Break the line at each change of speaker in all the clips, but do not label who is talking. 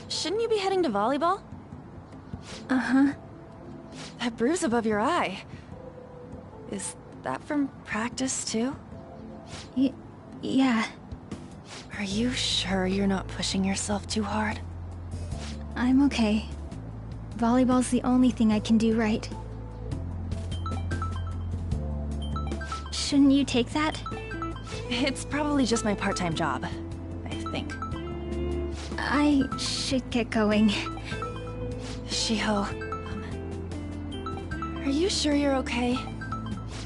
Shouldn't you be heading to volleyball?
Uh-huh.
That bruise above your eye. Is that from practice, too?
Yeah.
Are you sure you're not pushing yourself too hard?
I'm okay. Volleyball's the only thing I can do right. Shouldn't you take that?
It's probably just my part-time job, I think.
I should get going.
Shiho, are you sure you're okay?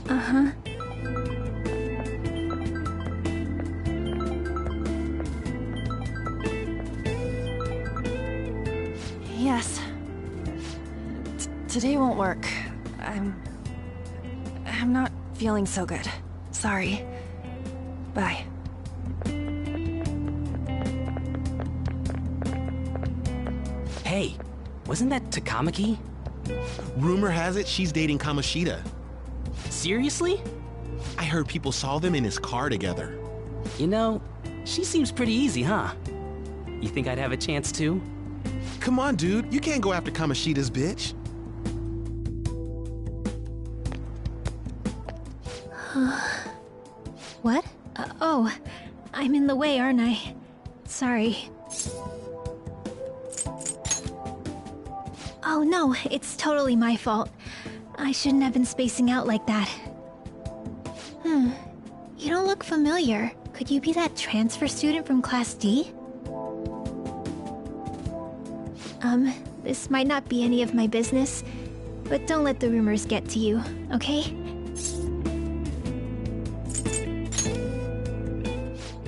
Uh-huh.
Yes. Today won't work. I'm not feeling so good. Sorry. Bye.
Hey, wasn't that Takamaki?
Rumor has it she's dating Kamoshida.
Seriously?
I heard people saw them in his car together.
You know, she seems pretty easy, huh? You think I'd have a chance too?
Come on, dude. You can't go after Kamoshida's bitch.
What? Oh, I'm in the way, aren't I? Sorry. Oh no, it's totally my fault. I shouldn't have been spacing out like that. You don't look familiar. Could you be that transfer student from Class D? This might not be any of my business, but don't let the rumors get to you, okay?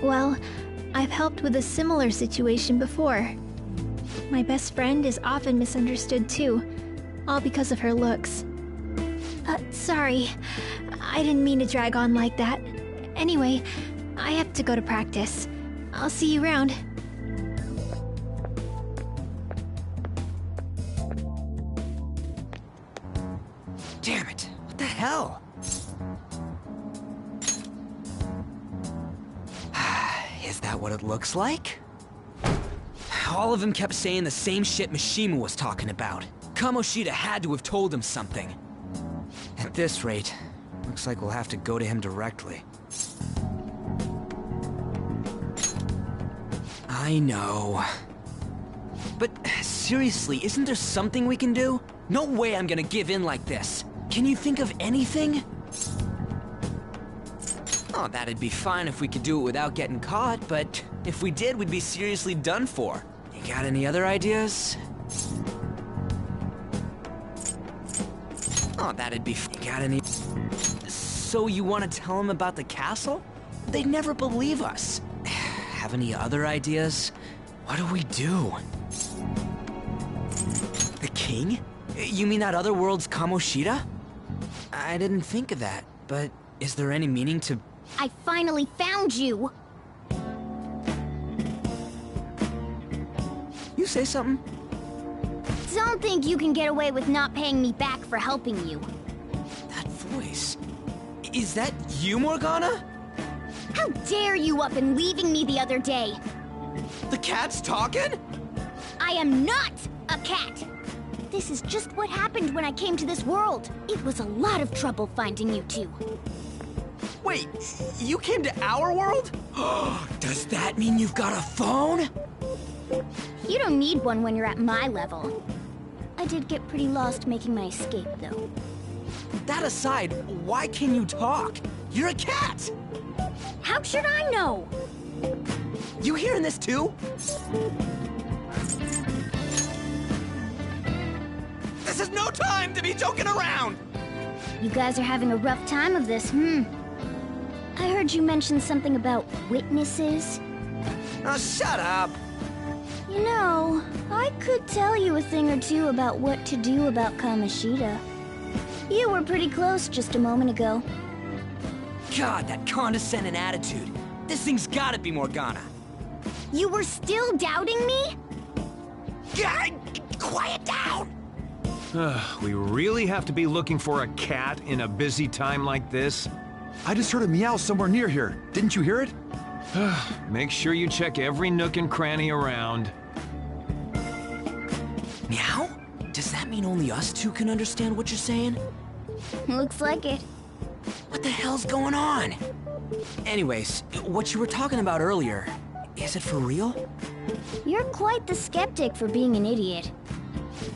Well, I've helped with a similar situation before. My best friend is often misunderstood too, all because of her looks. Sorry. I didn't mean to drag on like that. Anyway, I have to go to practice. I'll see you around.
Damn it! What the hell? Is that what it looks like? All of them kept saying the same shit Mishima was talking about. Kamoshida had to have told him something. At this rate, looks like we'll have to go to him directly. I know. But seriously, isn't there something we can do? No way I'm gonna give in like this. Can you think of anything? Oh, that'd be fine if we could do it without getting caught, but if we did, we'd be seriously done for. You got any other ideas? Oh, that'd be you got any... So you want to tell him about the castle? They'd never believe us. Have any other ideas? What do we do? The king? You mean that other world's Kamoshida? I didn't think of that, but is there any meaning to...
I finally found you!
You say something?
Don't think you can get away with not paying me back for helping you.
That voice. Is that you, Morgana?
How dare you up and leaving me the other day?
The cat's talking?
I am not a cat! This is just what happened when I came to this world. It was a lot of trouble finding you two.
Wait, you came to our world? Does that mean you've got a phone?
You don't need one when you're at my level. I did get pretty lost making my escape, though.
That aside, why can you talk? You're a cat!
How should I know?
You hearing this too? This is no time to be joking around!
You guys are having a rough time of this, I heard you mention something about witnesses.
Oh, shut up!
You know, I could tell you a thing or two about what to do about Kamoshida. You were pretty close just a moment ago.
God, that condescending attitude. This thing's gotta be Morgana.
You were still doubting me?
God, quiet down!
We really have to be looking for a cat in a busy time like this?
I just heard a meow somewhere near here. Didn't you hear it?
Make sure you check every nook and cranny around.
Meow? Does that mean only us two can understand what you're saying?
Looks like it.
What the hell's going on? Anyways, what you were talking about earlier, is it for real?
You're quite the skeptic for being an idiot.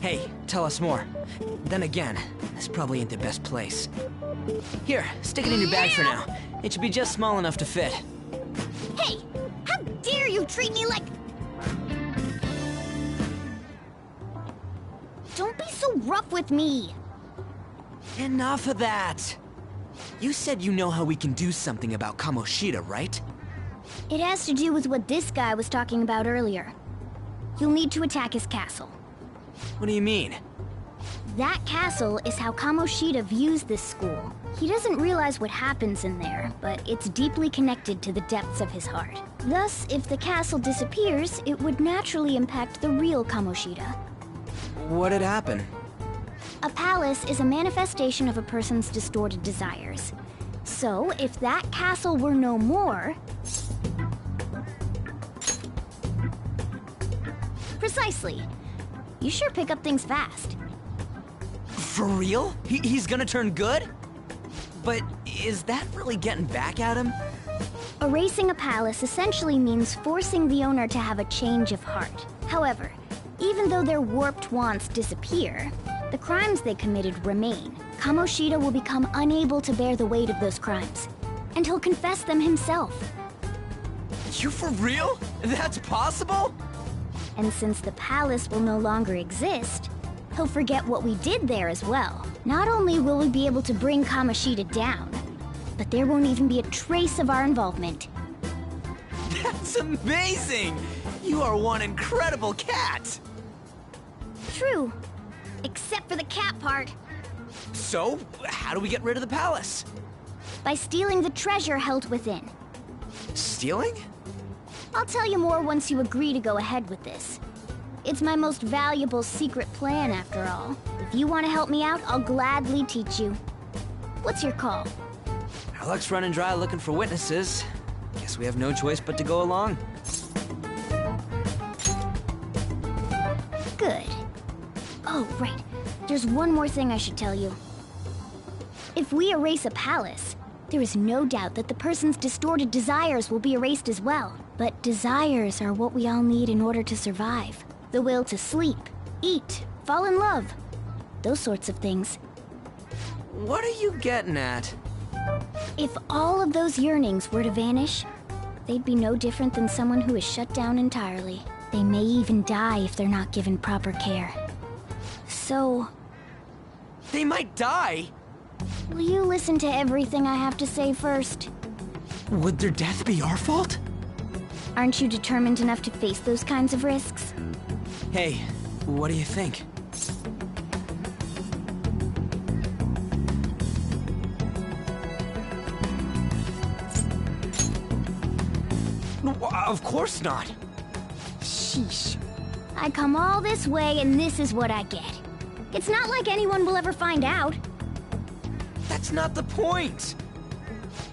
Hey, tell us more. Then again, this probably ain't the best place. Here, stick it in your bag for now. It should be just small enough to fit.
Hey! How dare you treat me like... Don't be so rough with me!
Enough of that! You said you know how we can do something about Kamoshida, right?
It has to do with what this guy was talking about earlier. You'll need to attack his castle.
What do you mean?
That castle is how Kamoshida views this school. He doesn't realize what happens in there, but it's deeply connected to the depths of his heart. Thus, if the castle disappears, it would naturally impact the real Kamoshida.
What'd happen?
A palace is a manifestation of a person's distorted desires. So, if that castle were no more... Precisely. You sure pick up things fast.
For real? He's gonna turn good? But is that really getting back at him?
Erasing a palace essentially means forcing the owner to have a change of heart. However, even though their warped wants disappear, the crimes they committed remain. Kamoshida will become unable to bear the weight of those crimes, and he'll confess them himself.
You for real? That's possible?
And since the palace will no longer exist, he'll forget what we did there as well. Not only will we be able to bring Kamoshida down, but there won't even be a trace of our involvement.
That's amazing! You are one incredible cat!
True. Except for the cat part.
So, how do we get rid of the palace?
By stealing the treasure held within.
Stealing?
I'll tell you more once you agree to go ahead with this. It's my most valuable secret plan, after all. If you want to help me out, I'll gladly teach you. What's your call?
Our luck's running dry looking for witnesses. Guess we have no choice but to go along.
Good. Oh, right. There's one more thing I should tell you. If we erase a palace, there is no doubt that the person's distorted desires will be erased as well. But desires are what we all need in order to survive. The will to sleep, eat, fall in love. Those sorts of things.
What are you getting at?
If all of those yearnings were to vanish, they'd be no different than someone who is shut down entirely. They may even die if they're not given proper care. So,
They might die!
will you listen to everything I have to say first?
Would their death be our fault?
Aren't you determined enough to face those kinds of risks?
Hey, what do you think? Of course not.
Sheesh. I come all this way and this is what I get. It's not like anyone will ever find out.
That's not the point!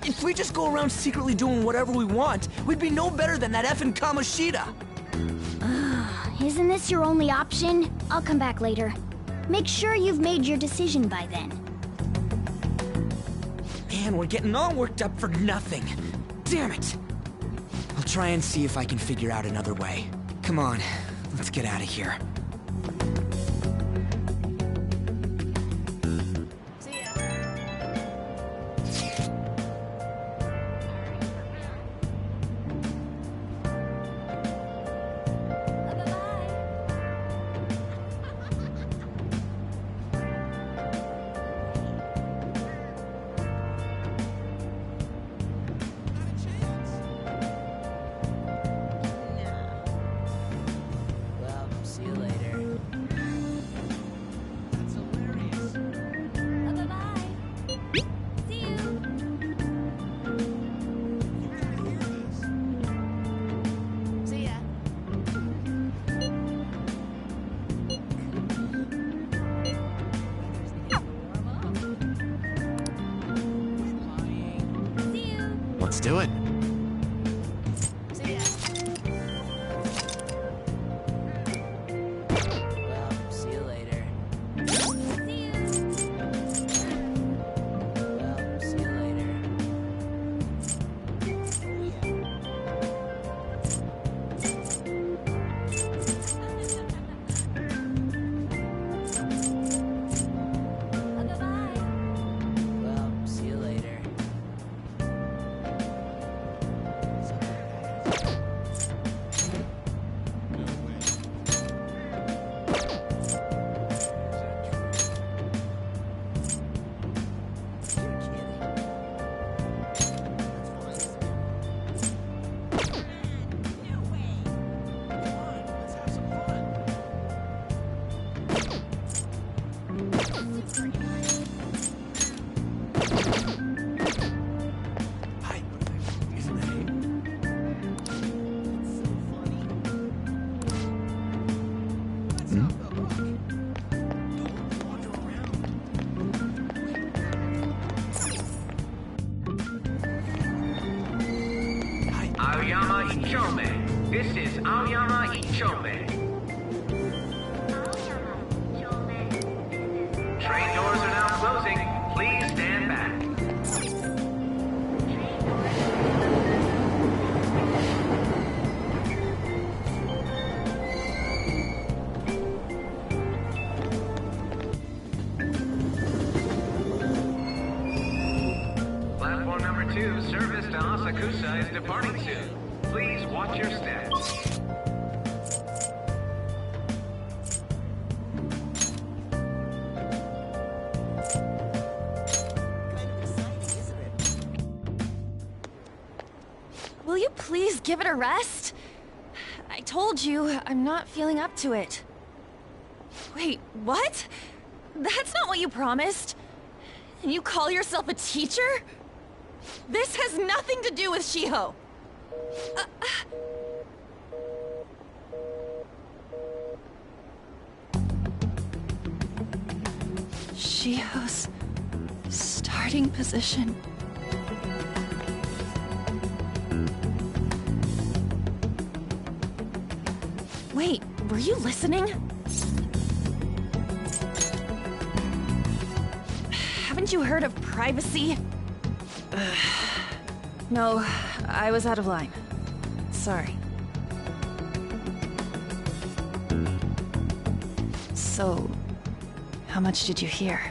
If we just go around secretly doing whatever we want, we'd be no better than that effing Kamoshida!
Isn't this your only option? I'll come back later. Make sure you've made your decision by then.
Man, we're getting all worked up for nothing. Damn it! I'll try and see if I can figure out another way. Come on, let's get out of here.
Let's do it.
Aoyama Ichome. This is Aoyama Ichome. Train doors are now closing. Please stand back. Platform number 2, service to Asakusa is departing soon. Please watch your steps.
Will you please give it a rest? I told you, I'm not feeling up to it. Wait, what? That's not what you promised. And you call yourself a teacher? This has nothing to do with Shiho. Shiho's starting position. Wait, were you listening? Haven't you heard of privacy? No, I was out of line. Sorry. So, how much did you hear?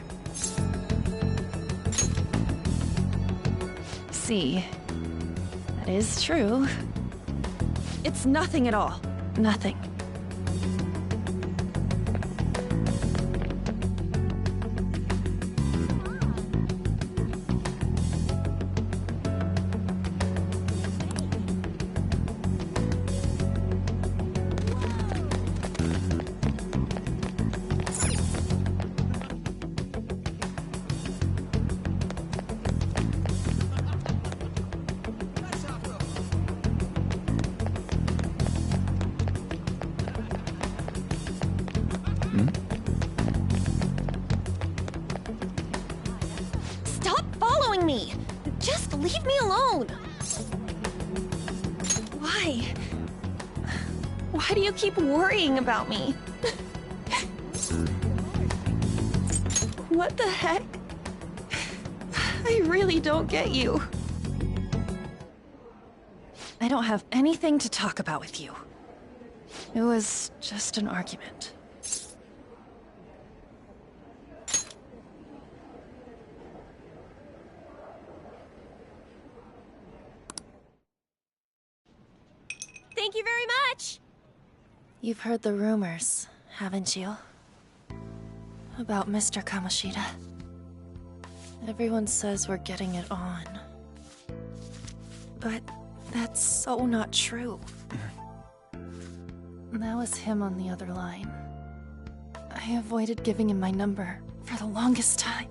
See, that is true. It's nothing at all. Nothing. Stop following me! Just leave me alone! Why? Why do you keep worrying about me? What the heck? I really don't get you. I don't have anything to talk about with you. It was just an argument.
Thank you very much!
You've heard the rumors, haven't you? About Mr. Kamoshida. Everyone says we're getting it on. But that's so not true. That was him on the other line. I avoided giving him my number for the longest time.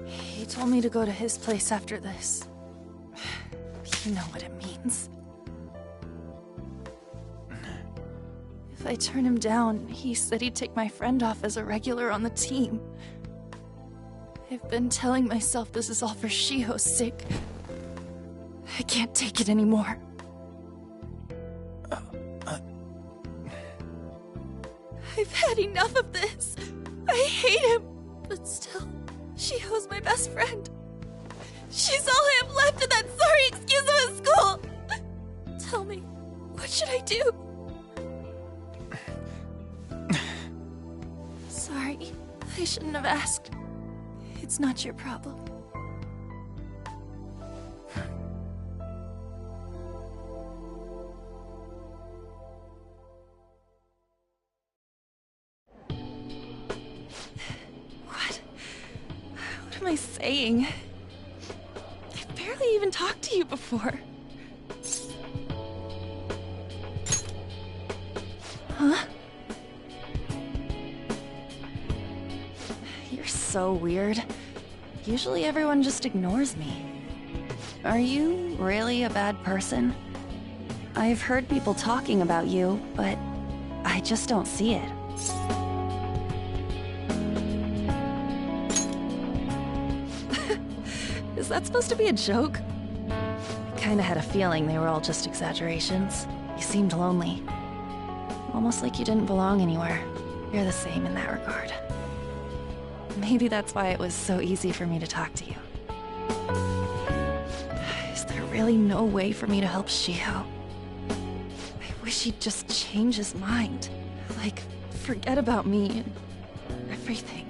He told me to go to his place after this. You know what it means. If I turn him down, he said he'd take my friend off as a regular on the team. I've been telling myself this is all for Shiho's sake. I can't take it anymore. I've had enough of this. I hate him. But still, Shiho's my best friend. She's all I have left in that sorry excuse of a school. Tell me, what should I do? Sorry, I shouldn't have asked. It's not your problem. What am I saying? I've barely even talked to you before. Huh? You're so weird. Usually everyone just ignores me. Are you really a bad person? I've heard people talking about you, but I just don't see it. Is that supposed to be a joke? Kinda had a feeling they were all just exaggerations. You seemed lonely. Almost like you didn't belong anywhere. You're the same in that regard. Maybe that's why it was so easy for me to talk to you. Is there really no way for me to help Shiho? I wish he'd just change his mind. Like, forget about me and everything.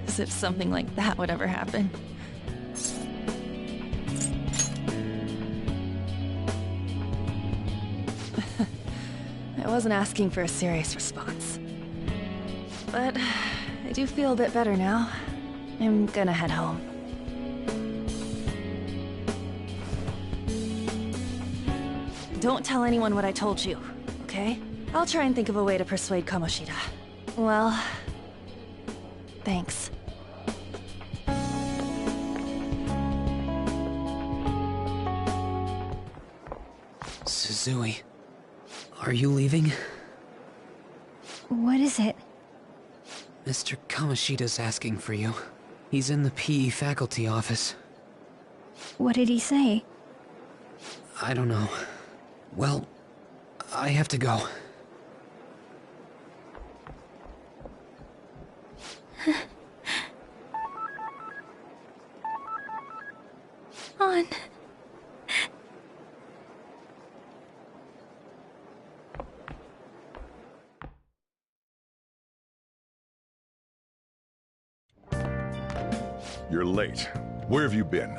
As if something like that would ever happen. I wasn't asking for a serious response. But I do feel a bit better now. I'm gonna head home. Don't tell anyone what I told you, okay? I'll try and think of a way to persuade Kamoshida. Well, thanks.
Suzui, are you leaving?
What is it?
Mr. Kamoshida's asking for you. He's in the PE faculty office.
What did he say?
I don't know. Well, I have to go.
On.
You're late. Where have you been?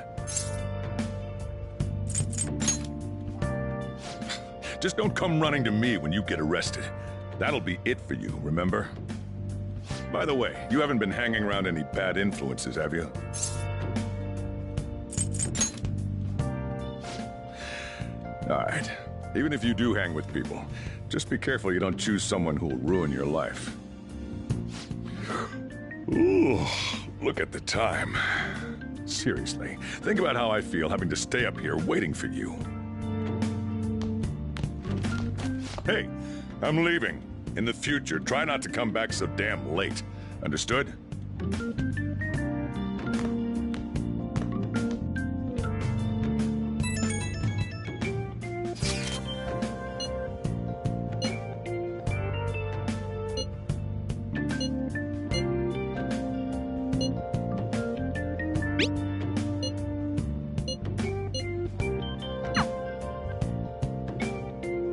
Just don't come running to me when you get arrested. That'll be it for you, remember? By the way, you haven't been hanging around any bad influences, have you? Alright. Even if you do hang with people, just be careful you don't choose someone who will ruin your life. Ooh, look at the time. Seriously, think about how I feel having to stay up here waiting for you. Hey, I'm leaving. In the future, try not to come back so damn late. Understood?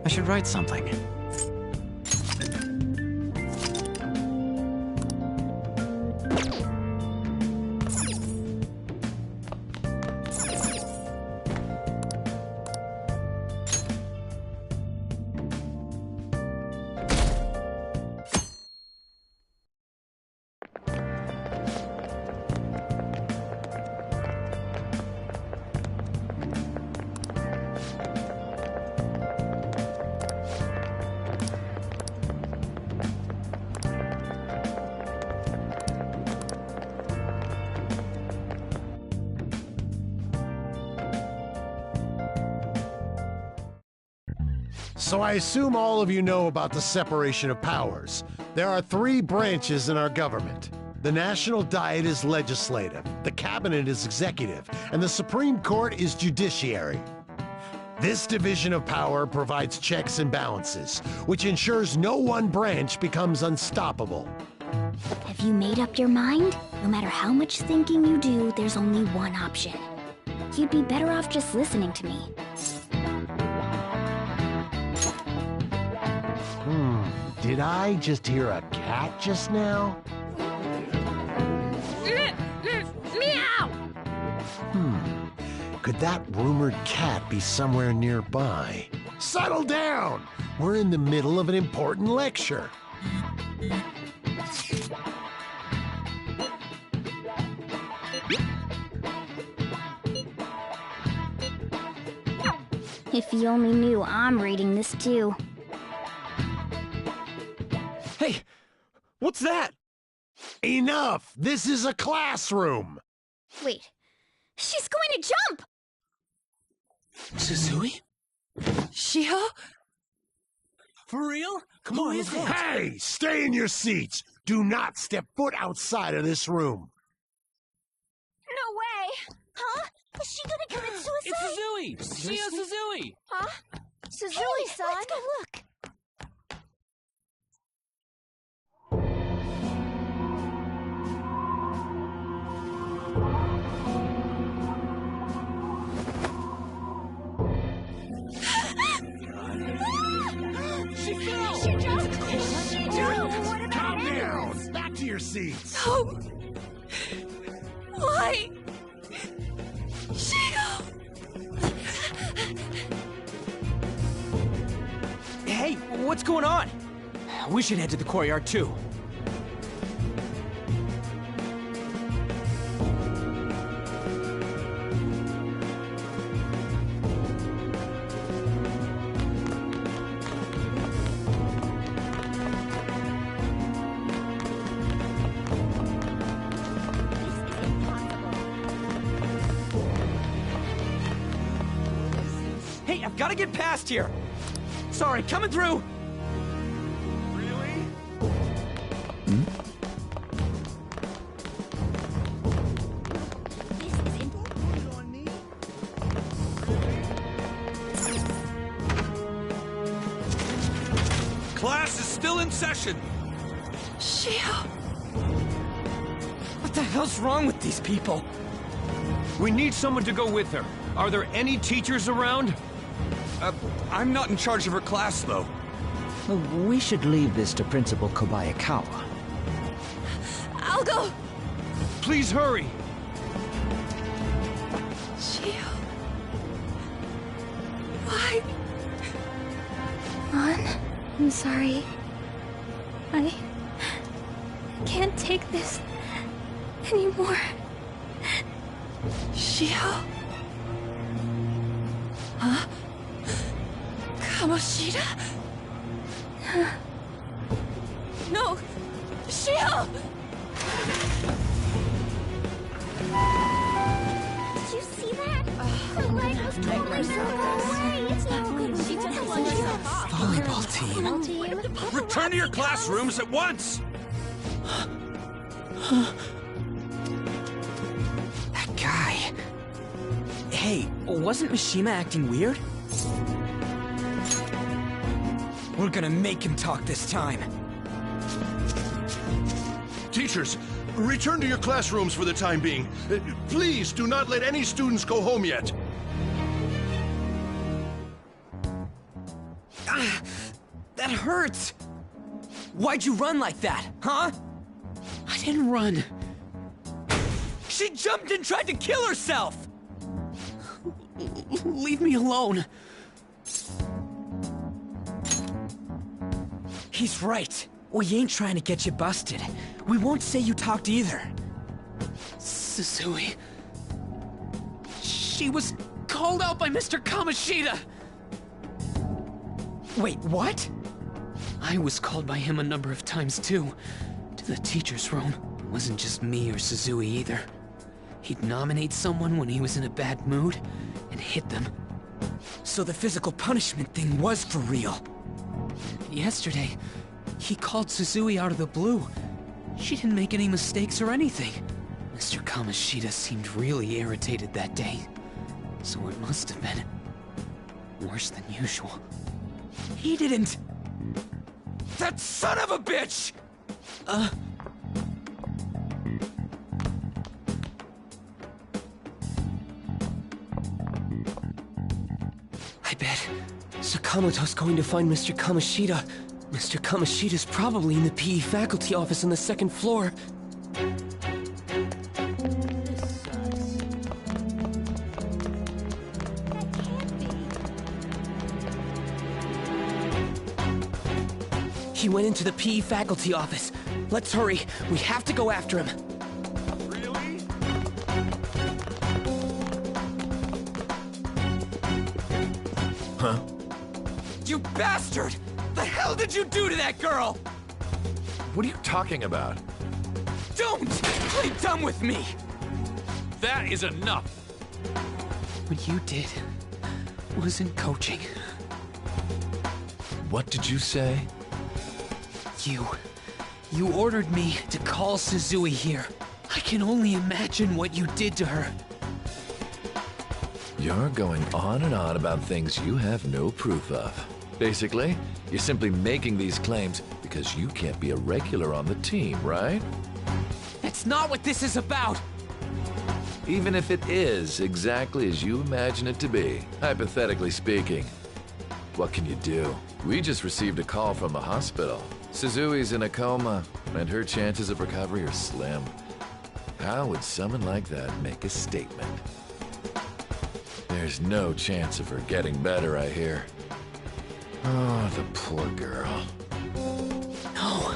I should write something.
So I assume all of you know about the separation of powers. There are 3 branches in our government. The National Diet is legislative, the Cabinet is executive, and the Supreme Court is judiciary. This division of power provides checks and balances, which ensures no one branch becomes unstoppable.
Have you made up your mind? No matter how much thinking you do, there's only one option. You'd be better off just listening to me.
Did I just hear a cat just now?
Meow!
Could that rumored cat be somewhere nearby? Settle down! We're in the middle of an important lecture.
If you only knew I'm reading this too.
Hey, what's that?
Enough! This is a classroom!
Wait, she's going to jump!
Suzui?
Shiho?
For real? Come on, let's go.
Hey! Stay in your seats! Do not step foot outside of this room!
No way! Huh? Is she gonna commit suicide?
It's Suzui! Shio Suzui!
Huh? Suzui-san? Let's go look.
She fell!
She jumped! What about
Calm down! Back to your seats!
Oh! Why? Shio!
Hey, what's going on? We should head to the courtyard too. Hey, I've got to get past here. Sorry, coming through.
Really?
Class is still in session.
Shio!
What the hell's wrong with these people?
We need someone to go with her. Are there any teachers around?
I'm not in charge of her class, though.
We should leave this to Principal Kobayakawa.
I'll go!
Please hurry!
Shio... Why?
An, I'm sorry. I can't take this anymore.
Shio? Huh? Kamoshida? No! Shio!
Did you see that? Her leg was totally so far away. It's not good. She took a lunch herself off.
volleyball team.
Return to your classrooms at once!
That guy. Hey, wasn't Mishima acting weird? We're gonna make him talk this time.
Teachers, return to your classrooms for the time being. Please do not let any students go home yet.
That hurts! Why'd you run like that, huh?
I didn't run.
She jumped and tried to kill herself!
Leave me alone.
He's right. We ain't trying to get you busted. We won't say you talked either.
Suzui. She was called out by Mr. Kamoshida!
Wait, what?
I was called by him a number of times too. To the teacher's room. It wasn't just me or Suzui either. He'd nominate someone when he was in a bad mood, and hit them.
So the physical punishment thing was for real.
Yesterday, he called Suzui out of the blue. She didn't make any mistakes or anything. Mr. Kamoshida seemed really irritated that day. So it must have been worse than usual.
He didn't... That son of a bitch!
I bet Sakamoto's going to find Mr. Kamoshida. Mr. Kamoshida's probably in the PE faculty office on the second floor. He went into the PE faculty office. Let's hurry. We have to go after him.
Really?
Huh?
You bastard! The hell did you do to that girl?
What are you talking about?
Don't play dumb with me!
That is enough!
What you did wasn't coaching.
What did you say?
You ordered me to call Suzui here. I can only imagine what you did to her.
You're going on and on about things you have no proof of. Basically, you're simply making these claims because you can't be a regular on the team, right?
That's not what this is about!
Even if it is exactly as you imagine it to be, hypothetically speaking, what can you do? We just received a call from the hospital. Suzui's in a coma, and her chances of recovery are slim. How would someone like that make a statement? There's no chance of her getting better, I hear. Oh, the poor girl.
No.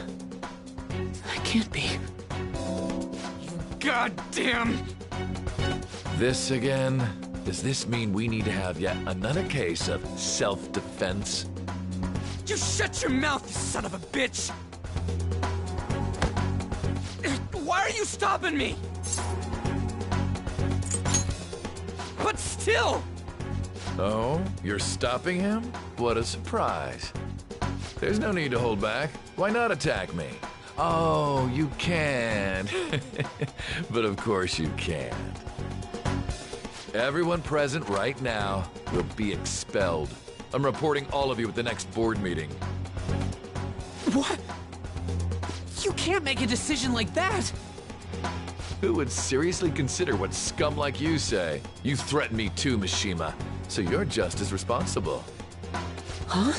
That can't be.
Goddamn!
This again? Does this mean we need to have yet another case of self-defense?
You shut your mouth, you son of a bitch! Why are you stopping me? But still!
Oh, you're stopping him? What a surprise. There's no need to hold back. Why not attack me? Oh, you can. But of course you can't. Everyone present right now will be expelled. I'm reporting all of you at the next board meeting.
What? You can't make a decision like that!
Who would seriously consider what scum like you say? You threatened me too, Mishima, so you're just as responsible.
Huh?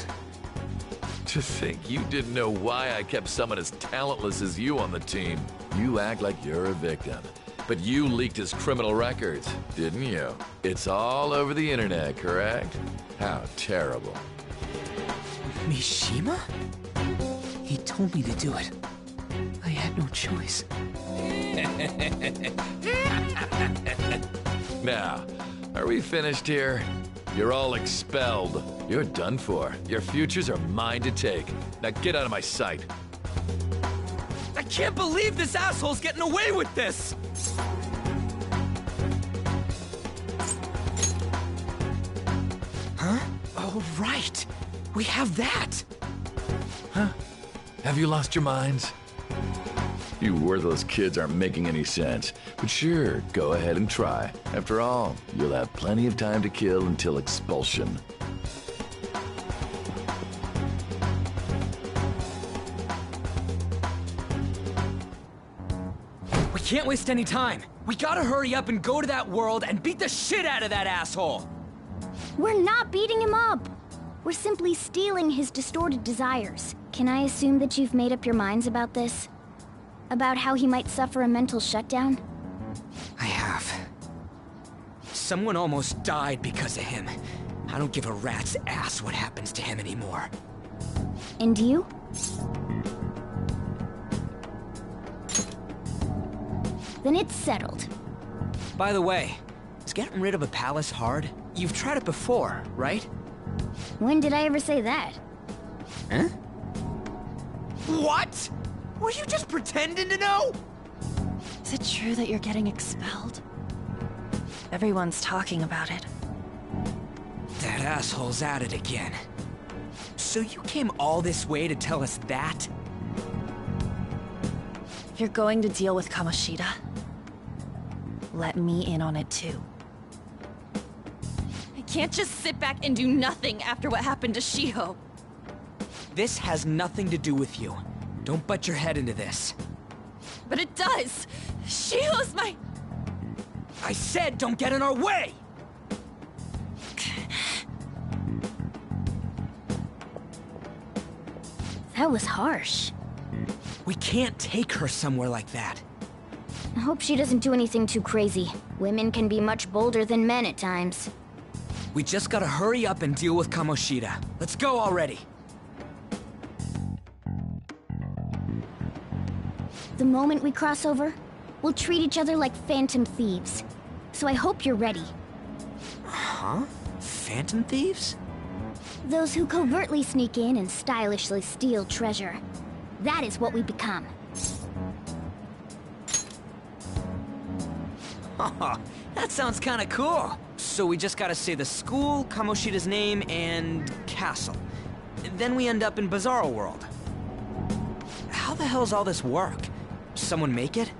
To think you didn't know why I kept someone as talentless as you on the team. You act like you're a victim. But you leaked his criminal records, didn't you? It's all over the internet, correct? How terrible.
Mishima? He told me to do it. I had no choice.
Now, are we finished here? You're all expelled. You're done for. Your futures are mine to take. Now get out of my sight.
I can't believe this asshole's getting away with this! Huh? Oh, right. We have that!
Huh? Have you lost your minds? You worthless kids aren't making any sense. But sure, go ahead and try. After all, you'll have plenty of time to kill until expulsion.
We can't waste any time. We gotta hurry up and go to that world and beat the shit out of that asshole!
We're not beating him up! We're simply stealing his distorted desires. Can I assume that you've made up your minds about this? About how he might suffer a mental shutdown?
I have. Someone almost died because of him. I don't give a rat's ass what happens to him anymore.
And you? Then it's settled.
By the way, is getting rid of a palace hard? You've tried it before, right?
When did I ever say that?
Huh? What? Were you just pretending to know?
Is it true that you're getting expelled? Everyone's talking about it.
That asshole's at it again. So you came all this way to tell us that?
If you're going to deal with Kamoshida, let me in on it too. I can't just sit back and do nothing after what happened to Shiho.
This has nothing to do with you. Don't butt your head into this.
But it does! Shiho's my...
I said don't get in our way!
That was harsh.
We can't take her somewhere like that.
I hope she doesn't do anything too crazy. Women can be much bolder than men at times.
We just gotta hurry up and deal with Kamoshida. Let's go already.
The moment we cross over, we'll treat each other like phantom thieves. So I hope you're ready.
Huh? Phantom thieves?
Those who covertly sneak in and stylishly steal treasure. That is what we become.
That sounds kinda cool. So we just gotta say the school, Kamoshida's name, and castle. Then we end up in Bizarro World. How the hell's all this work? Someone make it?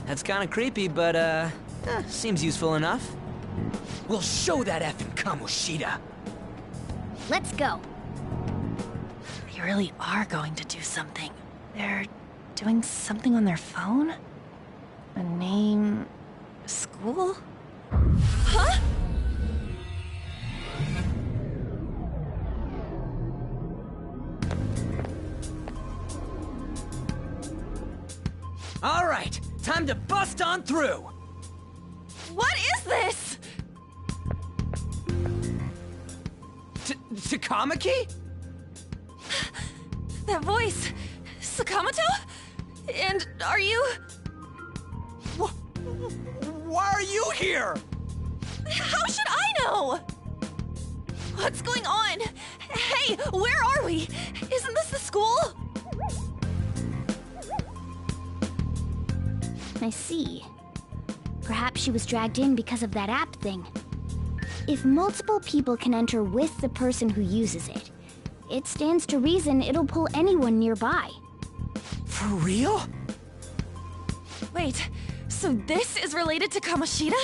That's kinda creepy, but seems useful enough. We'll show that effing Kamoshida.
Let's go.
They really are going to do something. They're doing something on their phone? A name... school? Huh?
All right, time to bust on through.
What is this?
Takamaki?
That voice... Sakamoto? And are you...
Why are you here?
How should I know? What's going on? Hey, where are we? Isn't this the school?
I see. Perhaps she was dragged in because of that app thing. If multiple people can enter with the person who uses it, it stands to reason it'll pull anyone nearby.
For real?
Wait, so this is related to Kamoshida?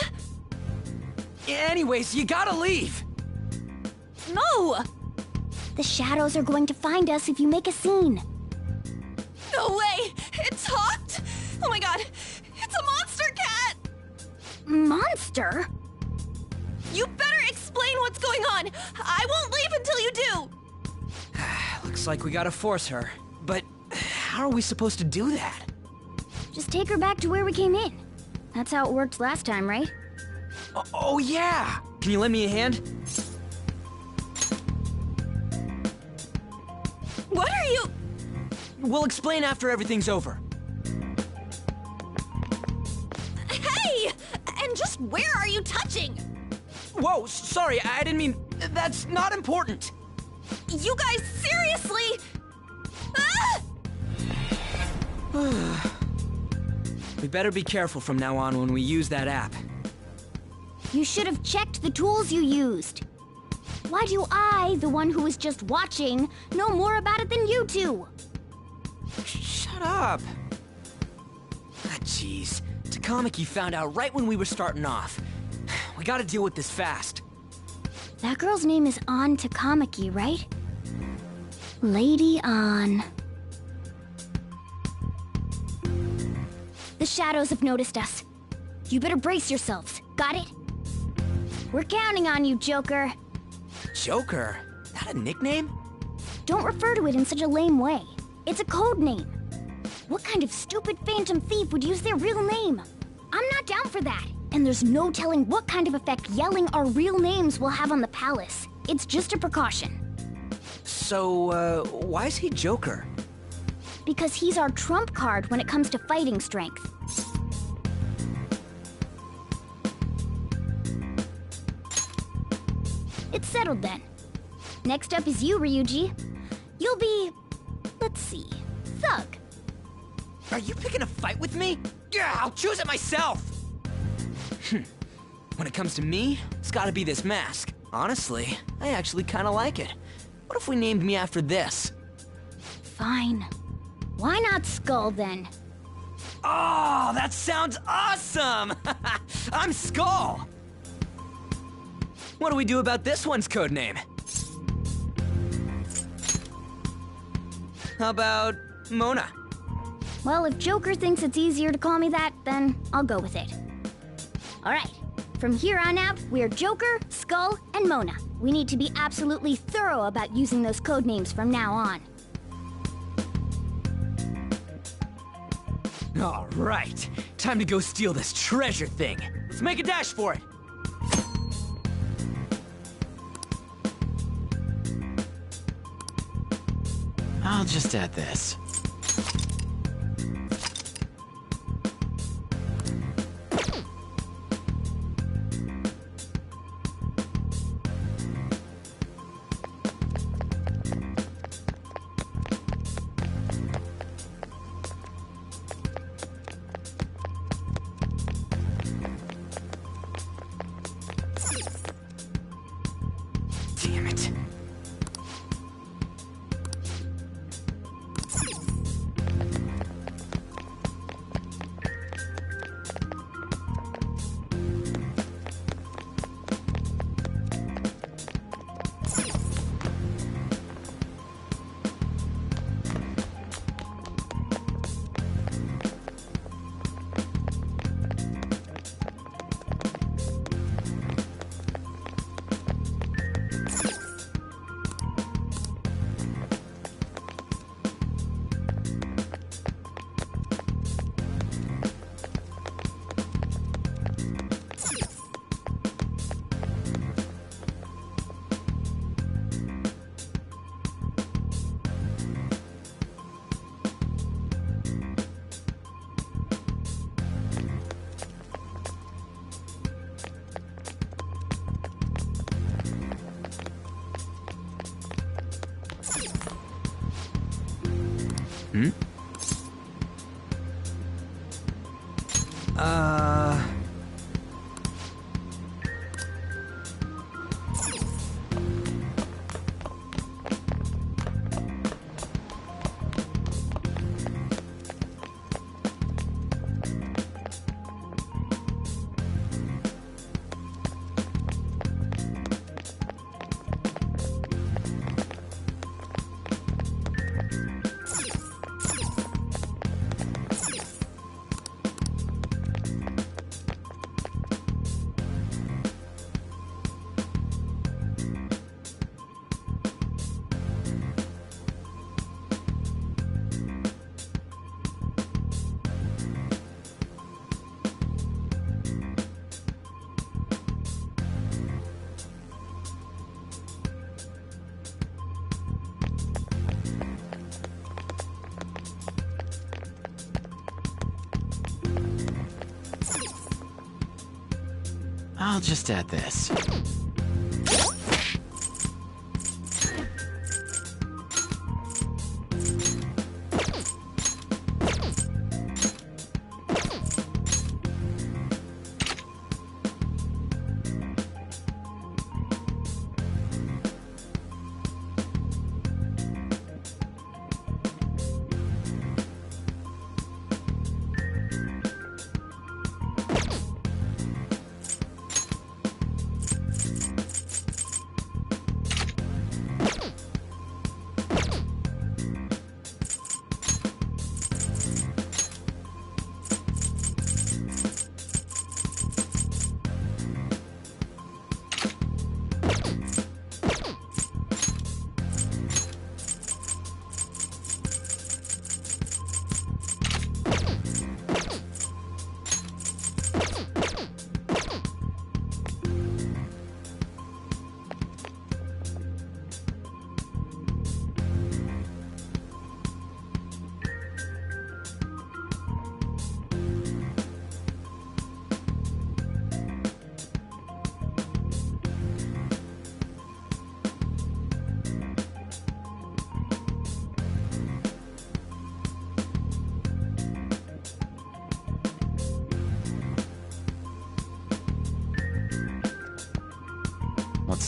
Anyways, you gotta leave!
No!
The shadows are going to find us if you make a scene.
No way! It talked? Oh my god! It's a monster cat!
Monster?
You better explain what's going on! I won't leave until you do!
Looks like we gotta force her. But how are we supposed to do that?
Just take her back to where we came in. That's how it worked last time, right?
Oh yeah! Can you lend me a hand?
What are you...
We'll explain after everything's over.
Hey! And just where are you touching?
Whoa, sorry, I didn't mean... That's not important!
You guys, seriously? Ah!
We better be careful from now on when we use that app.
You should have checked the tools you used. Why do I, the one who was just watching, know more about it than you two?
Shut up. Ah, jeez. Takamaki found out right when we were starting off. We gotta deal with this fast.
That girl's name is An Takamaki, right? Lady An. The shadows have noticed us. You better brace yourselves. Got it? We're counting on you, Joker.
Joker? That a nickname?
Don't refer to it in such a lame way. It's a code name. What kind of stupid phantom thief would use their real name? I'm not down for that. And there's no telling what kind of effect yelling our real names will have on the palace. It's just a precaution.
So, why is he Joker?
Because he's our trump card when it comes to fighting strength. It's settled then. Next up is you, Ryuji. You'll be... let's see... Thug.
Are you picking a fight with me? Yeah, I'll choose it myself! When it comes to me, it's gotta be this mask. Honestly, I actually kinda like it. What if we named me after this?
Fine. Why not Skull, then?
Oh, that sounds awesome! I'm Skull! What do we do about this one's codename? How about Mona?
Well, if Joker thinks it's easier to call me that, then I'll go with it. Alright, from here on out, we're Joker, Skull, and Mona. We need to be absolutely thorough about using those codenames from now on.
Alright, time to go steal this treasure thing. Let's make a dash for it.
I'll just add this.
Damn it. Hmm?
I'll just add this.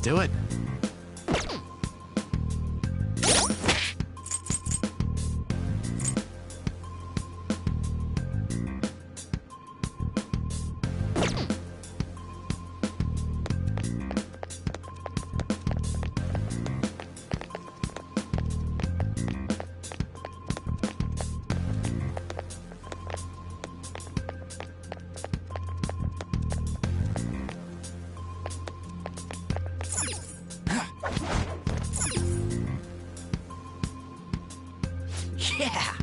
do it.
Yeah!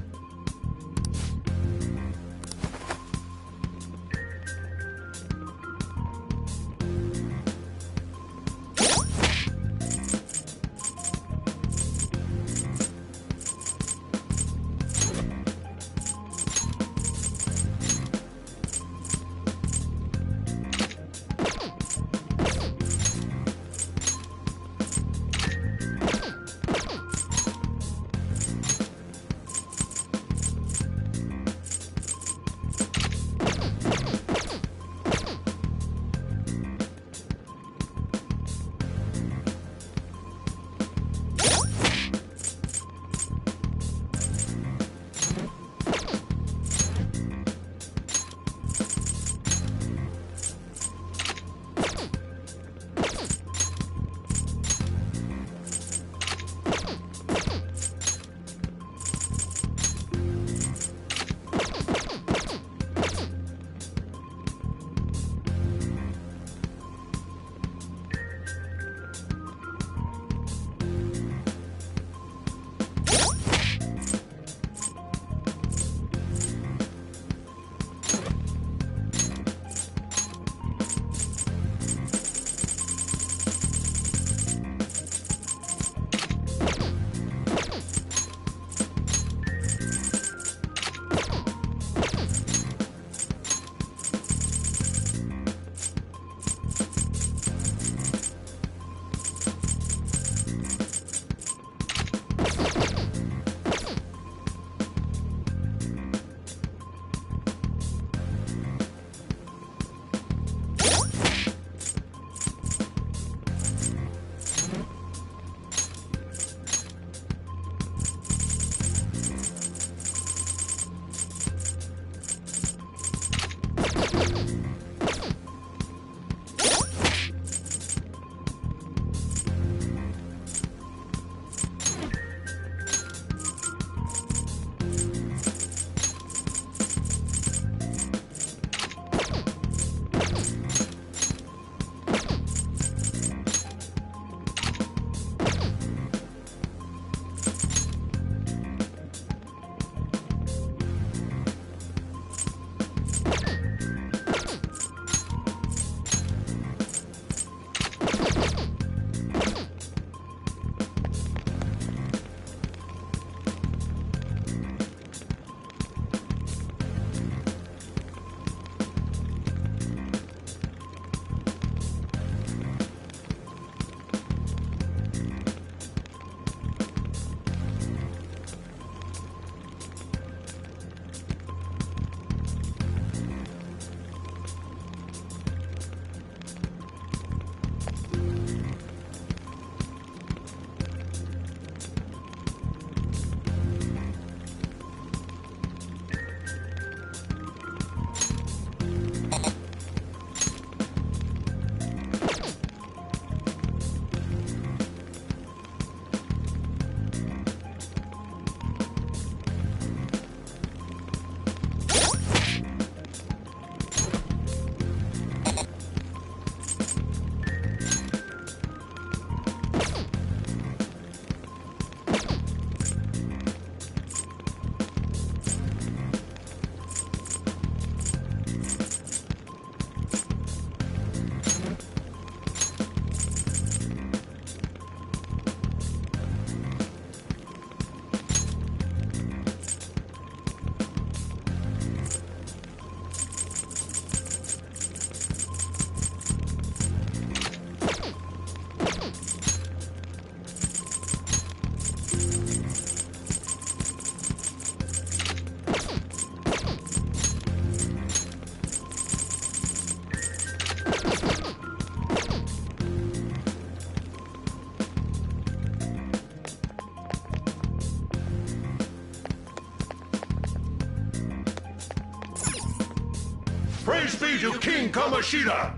Praise be to King Kamoshida!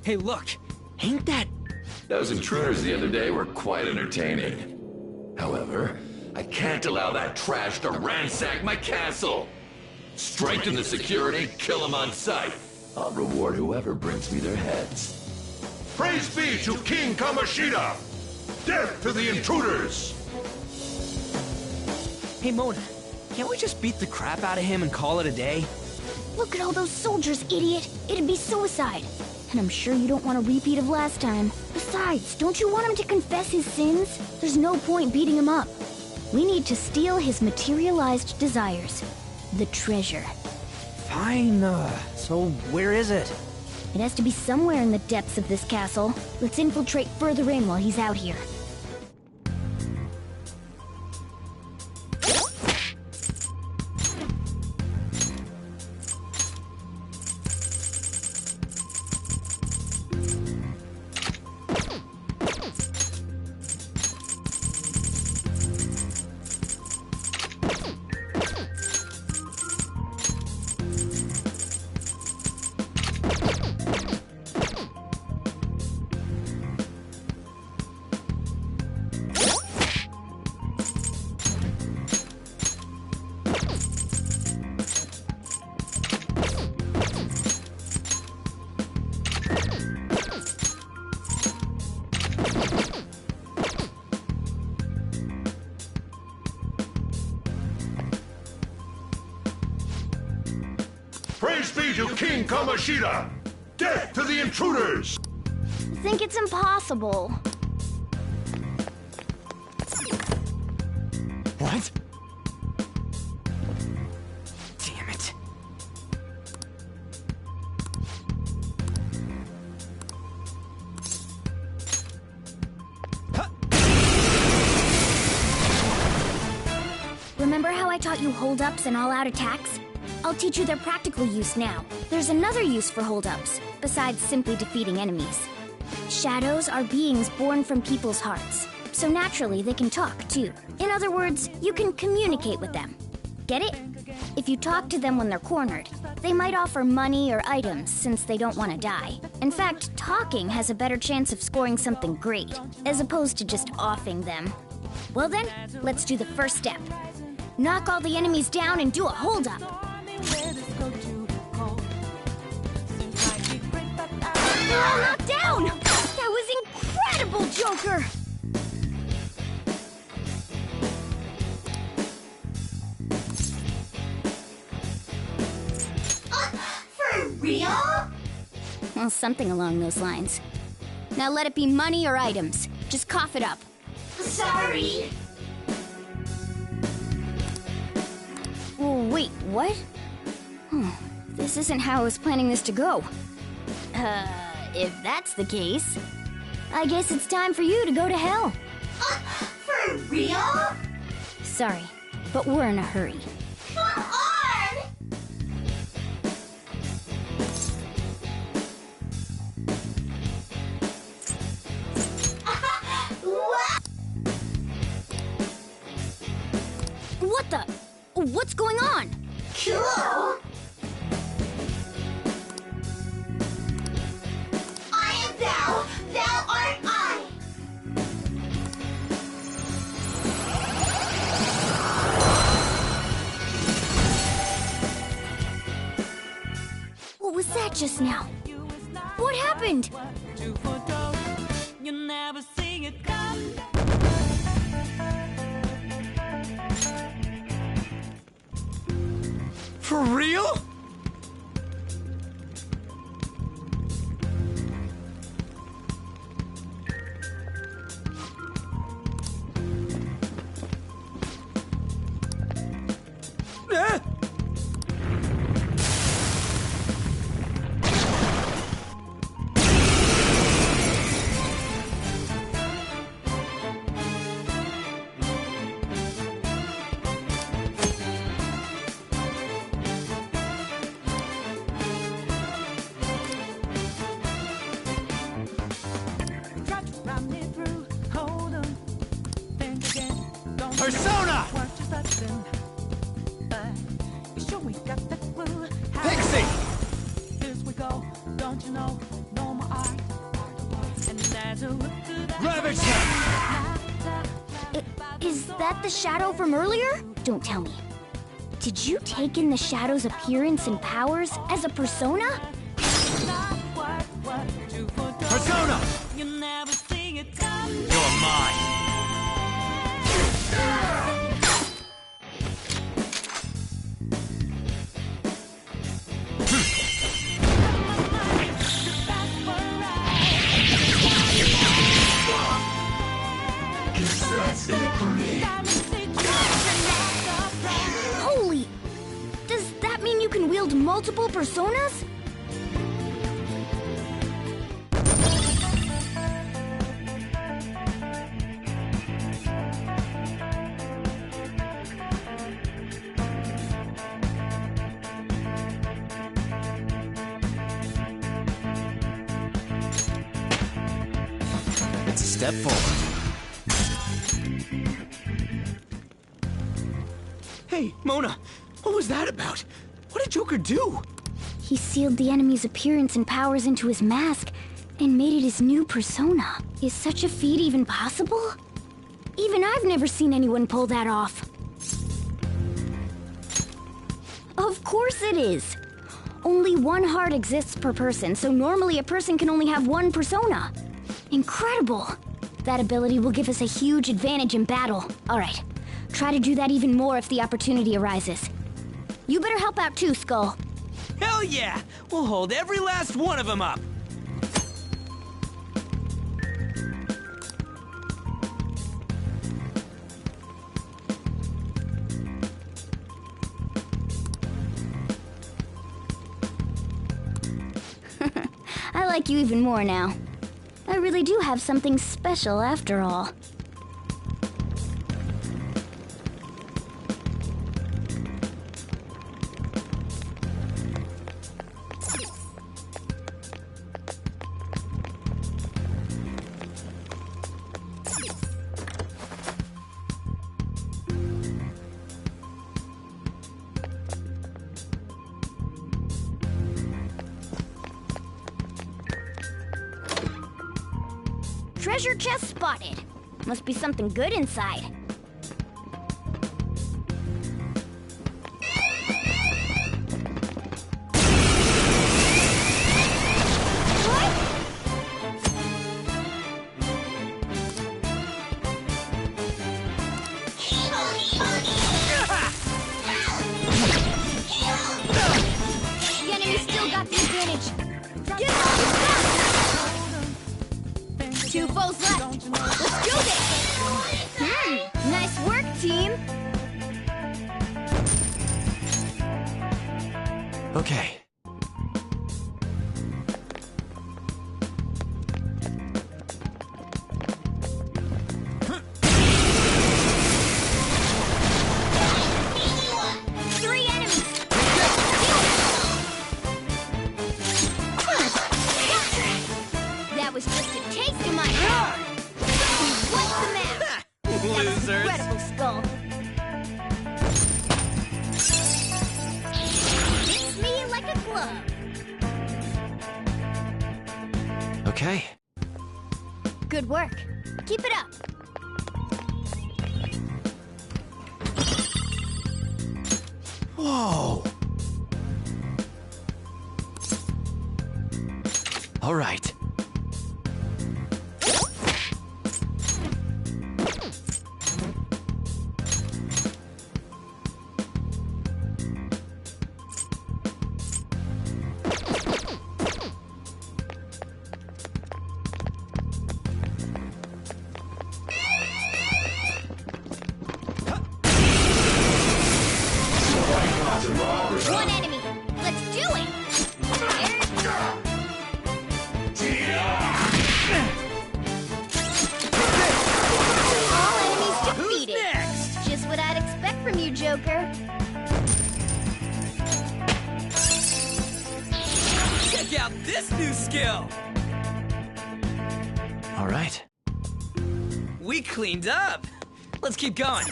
Hey, look! Ain't that...
Those intruders the other day were quite entertaining. However, I can't allow that trash to ransack my castle! Strengthen the security, kill them on sight. I'll reward whoever brings me their heads.
Praise be to King Kamoshida! Death to the intruders!
Hey, Mona, can't we just beat the crap out of him and call it a day?
Look at all those soldiers, idiot! It'd be suicide. And I'm sure you don't want a repeat of last time. Besides, don't you want him to confess his sins? There's no point beating him up. We need to steal his materialized desires. The treasure.
Fine, so where is it?
It has to be somewhere in the depths of this castle. Let's infiltrate further in while he's out here.
Praise be to King Kamoshida! Death to the intruders!
I think it's impossible.
What? Damn it.
Remember how I taught you hold-ups and all-out attacks? I'll teach you their practical use now. There's another use for hold-ups, besides simply defeating enemies. Shadows are beings born from people's hearts, so naturally they can talk, too. In other words, you can communicate with them. Get it? If you talk to them when they're cornered, they might offer money or items since they don't want to die. In fact, talking has a better chance of scoring something great, as opposed to just offing them. Well then, let's do the first step. Knock all the enemies down and do a hold-up. Oh, knocked down! That was incredible, Joker! For real? Well, something along those lines. Now let it be money or items. Just cough it up. Sorry. Oh, wait, what? This isn't how I was planning this to go. If that's the case, I guess it's time for you to go to hell. For real? Sorry, but we're in a hurry. Come on! What the? What's going on? Cool. Thou art I! What was that just now? What happened?
For real?
Persona!
Ravage them!
Is that the shadow from earlier? Don't tell me. Did you take in the shadow's appearance and powers as a persona?
Persona! You're mine!
Holy! Does that mean you can wield multiple personas?
It's a step forward.
Hey, Mona, what was that about? What did Joker do?
He sealed the enemy's appearance and powers into his mask and made it his new persona. Is such a feat even possible? Even I've never seen anyone pull that off. Of course it is. Only one heart exists per person, so normally a person can only have one persona. Incredible! That ability will give us a huge advantage in battle. All right, try to do that even more if the opportunity arises. You better help out too, Skull.
Hell yeah! We'll hold every last one of them up!
I like you even more now. I really do have something special after all. Treasure chest spotted. Must be something good inside. The enemy still got the advantage. Get all the stuff! 2 foes left. Let's do this! Nice work, team!
Okay.
That was just a taste of my power! What's the matter? That was incredible, Skull. Fits me like a glove.
Okay.
Good work. Keep it up.
Whoa! All right.
One enemy. Let's do it! All enemies defeated. Just what I'd expect from you, Joker.
Check out this new skill!
All right.
We cleaned up! Let's keep going!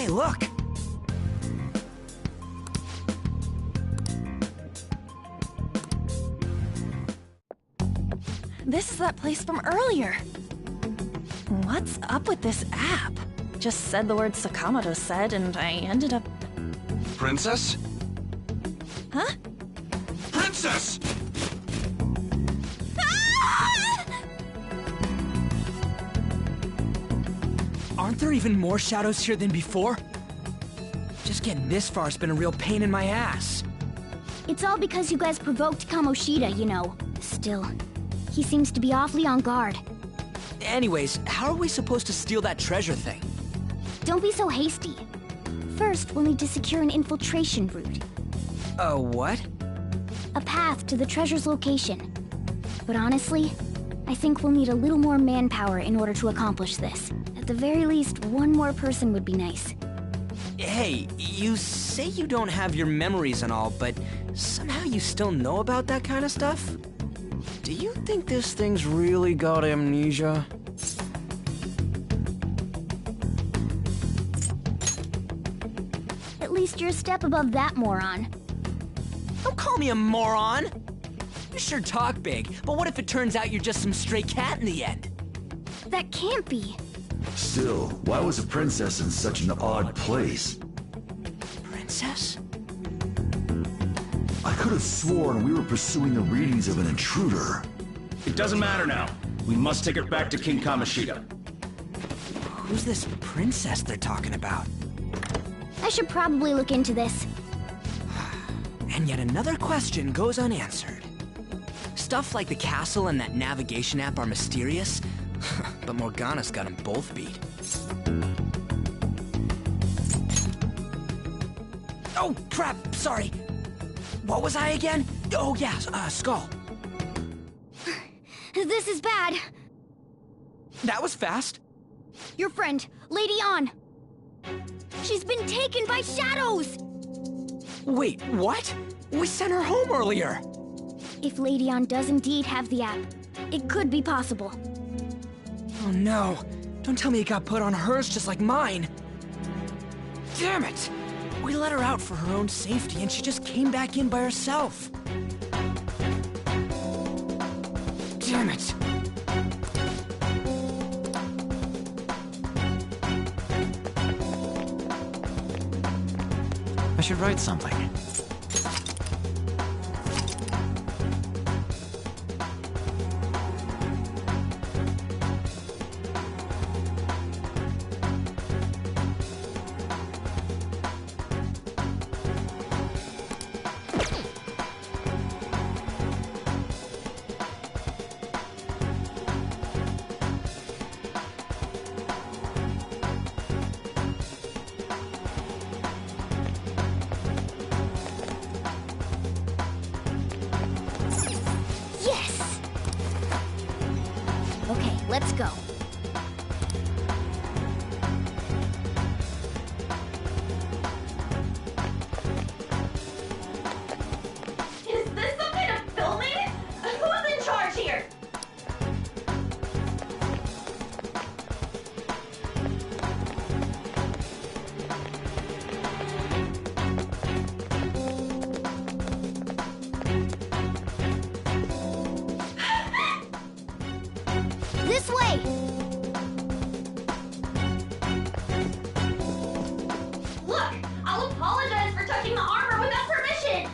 Hey, look!
This is that place from earlier. What's up with this app? Just said the word Sakamoto said, and I ended up...
Princess?
Huh?
Princess!
Aren't there even more shadows here than before? Just getting this far has been a real pain in my ass.
It's all because you guys provoked Kamoshida, you know. Still, he seems to be awfully on guard.
Anyways, how are we supposed to steal that treasure thing?
Don't be so hasty. First, we'll need to secure an infiltration route.
A what?
A path to the treasure's location. But honestly, I think we'll need a little more manpower in order to accomplish this. At the very least, one more person would be nice.
Hey, you say you don't have your memories and all, but somehow you still know about that kind of stuff?
Do you think this thing's really got amnesia?
At least you're a step above that moron.
Don't call me a moron! You sure talk big, but what if it turns out you're just some stray cat in the end?
That can't be.
Still, why was a princess in such an odd place?
Princess?
I could have sworn we were pursuing the readings of an intruder.
It doesn't matter now. We must take her back to King Kamoshida.
Who's this princess they're talking about?
I should probably look into this.
And yet another question goes unanswered. Stuff like the castle and that navigation app are mysterious, but Morgana's got them both beat. Oh, crap! Sorry! What was I again? Oh, yeah, Skull.
This is bad.
That was fast.
Your friend, Lady Ann. She's been taken by shadows!
Wait, what? We sent her home earlier!
If Lady Ann does indeed have the app, it could be possible.
Oh no! Don't tell me it got put on hers just like mine! Damn it! We let her out for her own safety and she just came back in by herself! Damn it!
I should write something.
Let's go.
Is this some kind of filming? Who's in charge here?
This way!
Look! I'll apologize for touching the armor without permission!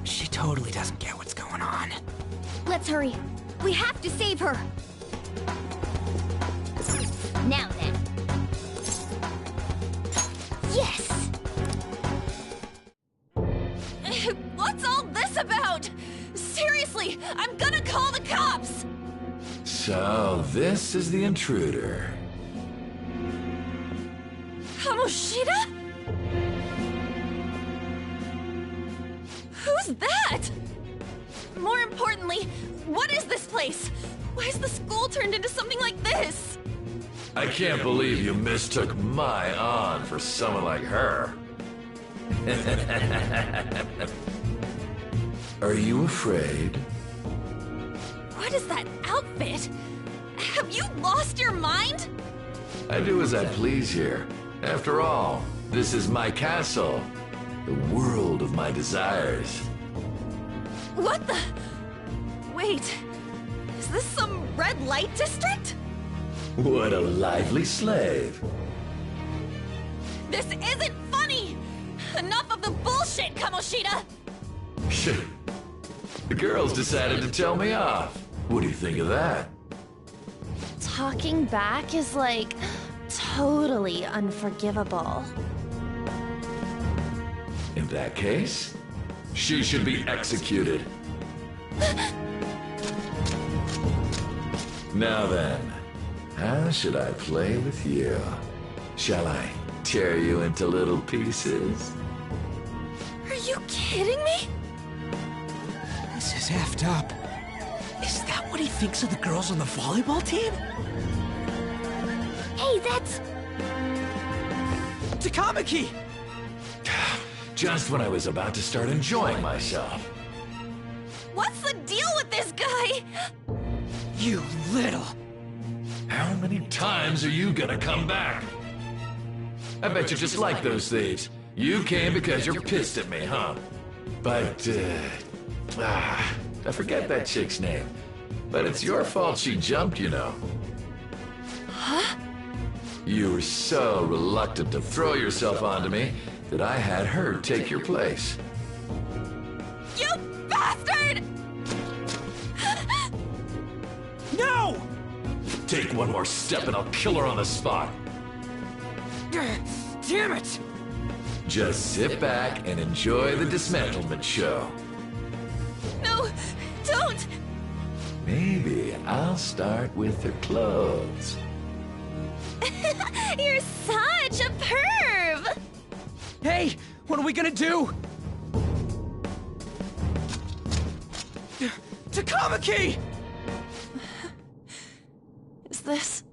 She totally doesn't get what's going on.
Let's hurry. We have to save her! Now then. Yes!
What's all this about? Seriously, I'm gonna call the cops!
So, this is the intruder.
Kamoshida? Who's that? More importantly, what is this place? Why is the school turned into something like this?
I can't believe you mistook my Ann for someone like her. Are you afraid?
What is that outfit? Have you lost your mind?
I do as I please here. After all, this is my castle. The world of my desires.
What the? Wait, is this some red light district?
What a lively slave.
This isn't funny! Enough of the bullshit, Kamoshida!
The girls decided to tell me off. What do you think of that?
Talking back is like totally unforgivable.
In that case, she should be executed. Now then, how should I play with you? Shall I tear you into little pieces?
Are you kidding me?
This is effed up. Is that what he thinks of the girls on the volleyball team?
Hey, that's...
Takamaki!
Just when I was about to start enjoying myself.
What's the deal with this guy?
You little...
How many times are you gonna come back? I bet you just like those thieves. You came because you're pissed at me, huh? But, I forget that chick's name. But it's your fault she jumped, you know.
Huh?
You were so reluctant to throw yourself onto me that I had her take your place.
You bastard!
No!
Take one more step and I'll kill her on the spot.
Damn it!
Just sit back and enjoy the dismantlement show.
No, don't!
Maybe I'll start with her clothes.
You're such a perv!
Hey, what are we gonna do? Takamaki!
Is this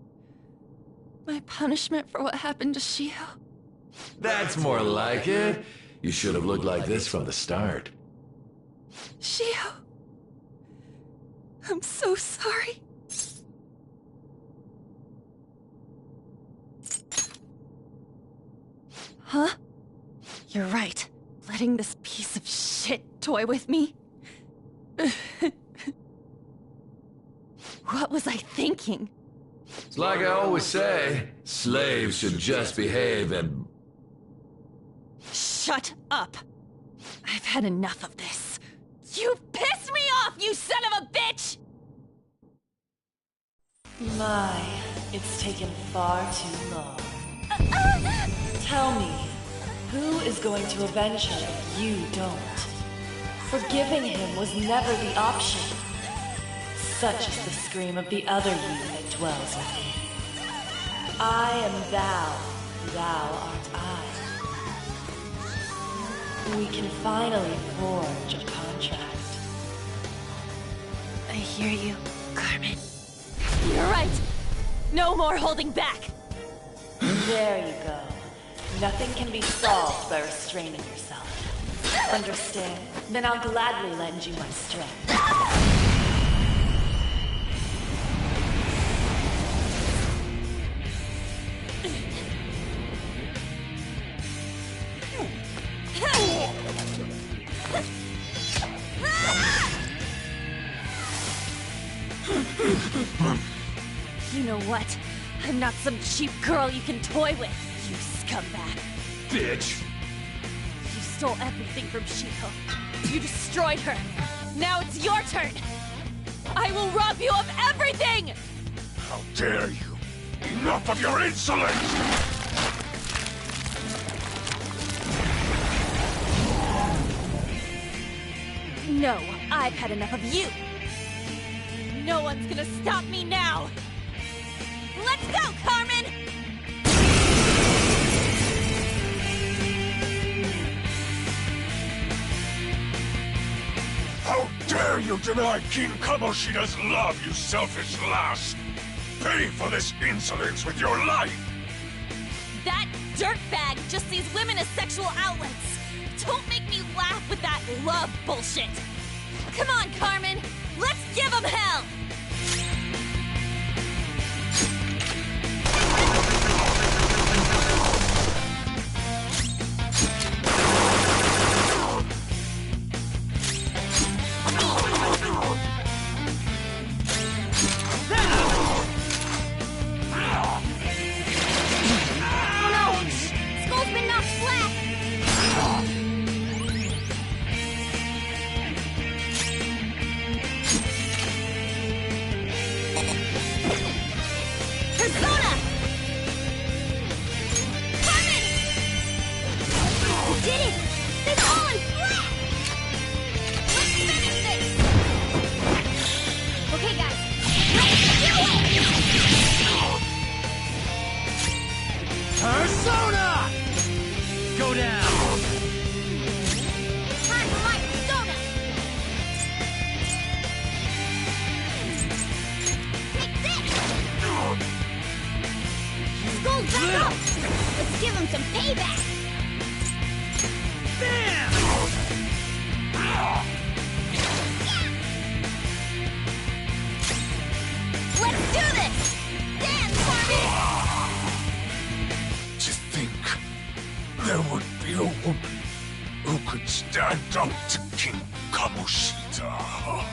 my punishment for what happened to Shiho?
That's more like it. You should have looked like this from the start.
Shiho, I'm so sorry. Huh? You're right. Letting this piece of shit toy with me? What was I thinking?
It's like I always say, slaves should just behave and...
Shut up! I've had enough of this. You pissed me off, you son of a bitch!
My, it's taken far too long. Tell me, who is going to avenge her if you don't? Forgiving him was never the option. Such is the scream of the other you that dwells within. I am thou, thou art I. We can finally forge a contract.
I hear you, Carmen. You're right. No more holding back.
There you go. Nothing can be solved by restraining yourself. Understand? Then I'll gladly lend you my strength.
You know what? I'm not some cheap girl you can toy with, you scumbag.
Bitch!
You stole everything from Shiho. You destroyed her. Now it's your turn. I will rob you of everything!
How dare you! Enough of your insolence!
No, I've had enough of you. No one's gonna stop me now. Let's go, Carmen!
How dare you deny King Kamoshida's love, you selfish lass! Pay for this insolence with your life!
That dirtbag just sees women as sexual outlets. Don't make me laugh with that love bullshit. Come on, Carmen. Let's give him hell!
give him some payback! Let's do this! Dance for me!
To think there would be a woman who could stand up to King Kamoshida.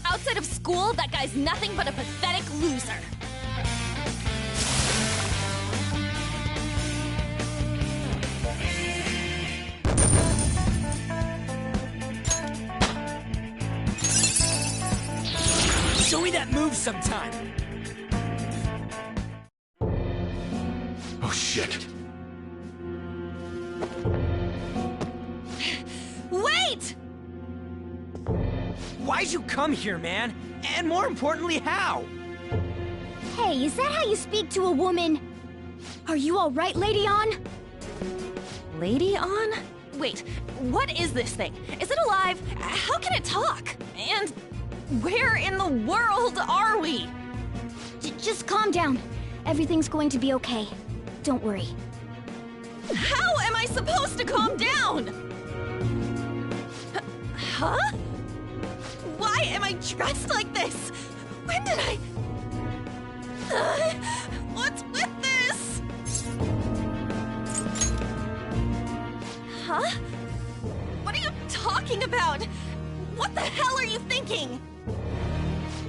Outside of school, that guy's nothing but a pathetic loser.
Show me that move sometime!
Oh shit.
Wait!
Why'd you come here, man? And more importantly, how?
Hey, is that how you speak to a woman? Are you alright, Lady On?
Lady On? Wait, what is this thing? Is it alive? How can it talk? And where in the world are we?
Just calm down. Everything's going to be okay. Don't worry.
How am I supposed to calm down? Huh? Why am I dressed like this? When did I... what's with this? Huh? What are you talking about? What the hell are you thinking?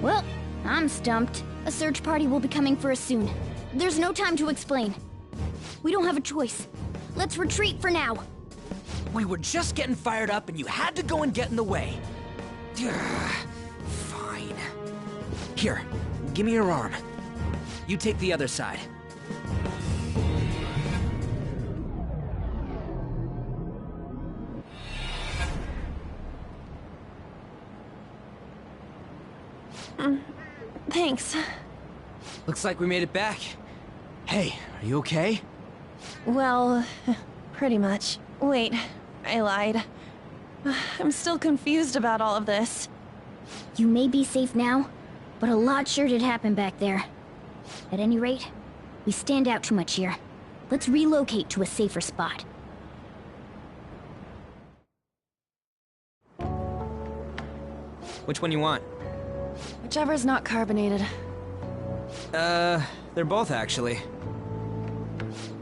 Well, I'm stumped. A search party will be coming for us soon. There's no time to explain. We don't have a choice. Let's retreat for now.
We were just getting fired up and you had to go and get in the way. Fine. Here, give me your arm. You take the other side.
Thanks.
Looks like we made it back. Hey, are you okay?
Well, pretty much. Wait, I lied. I'm still confused about all of this.
You may be safe now, but a lot sure did happen back there. At any rate, we stand out too much here. Let's relocate to a safer spot.
Which one you want?
Whichever's not carbonated.
They're both actually.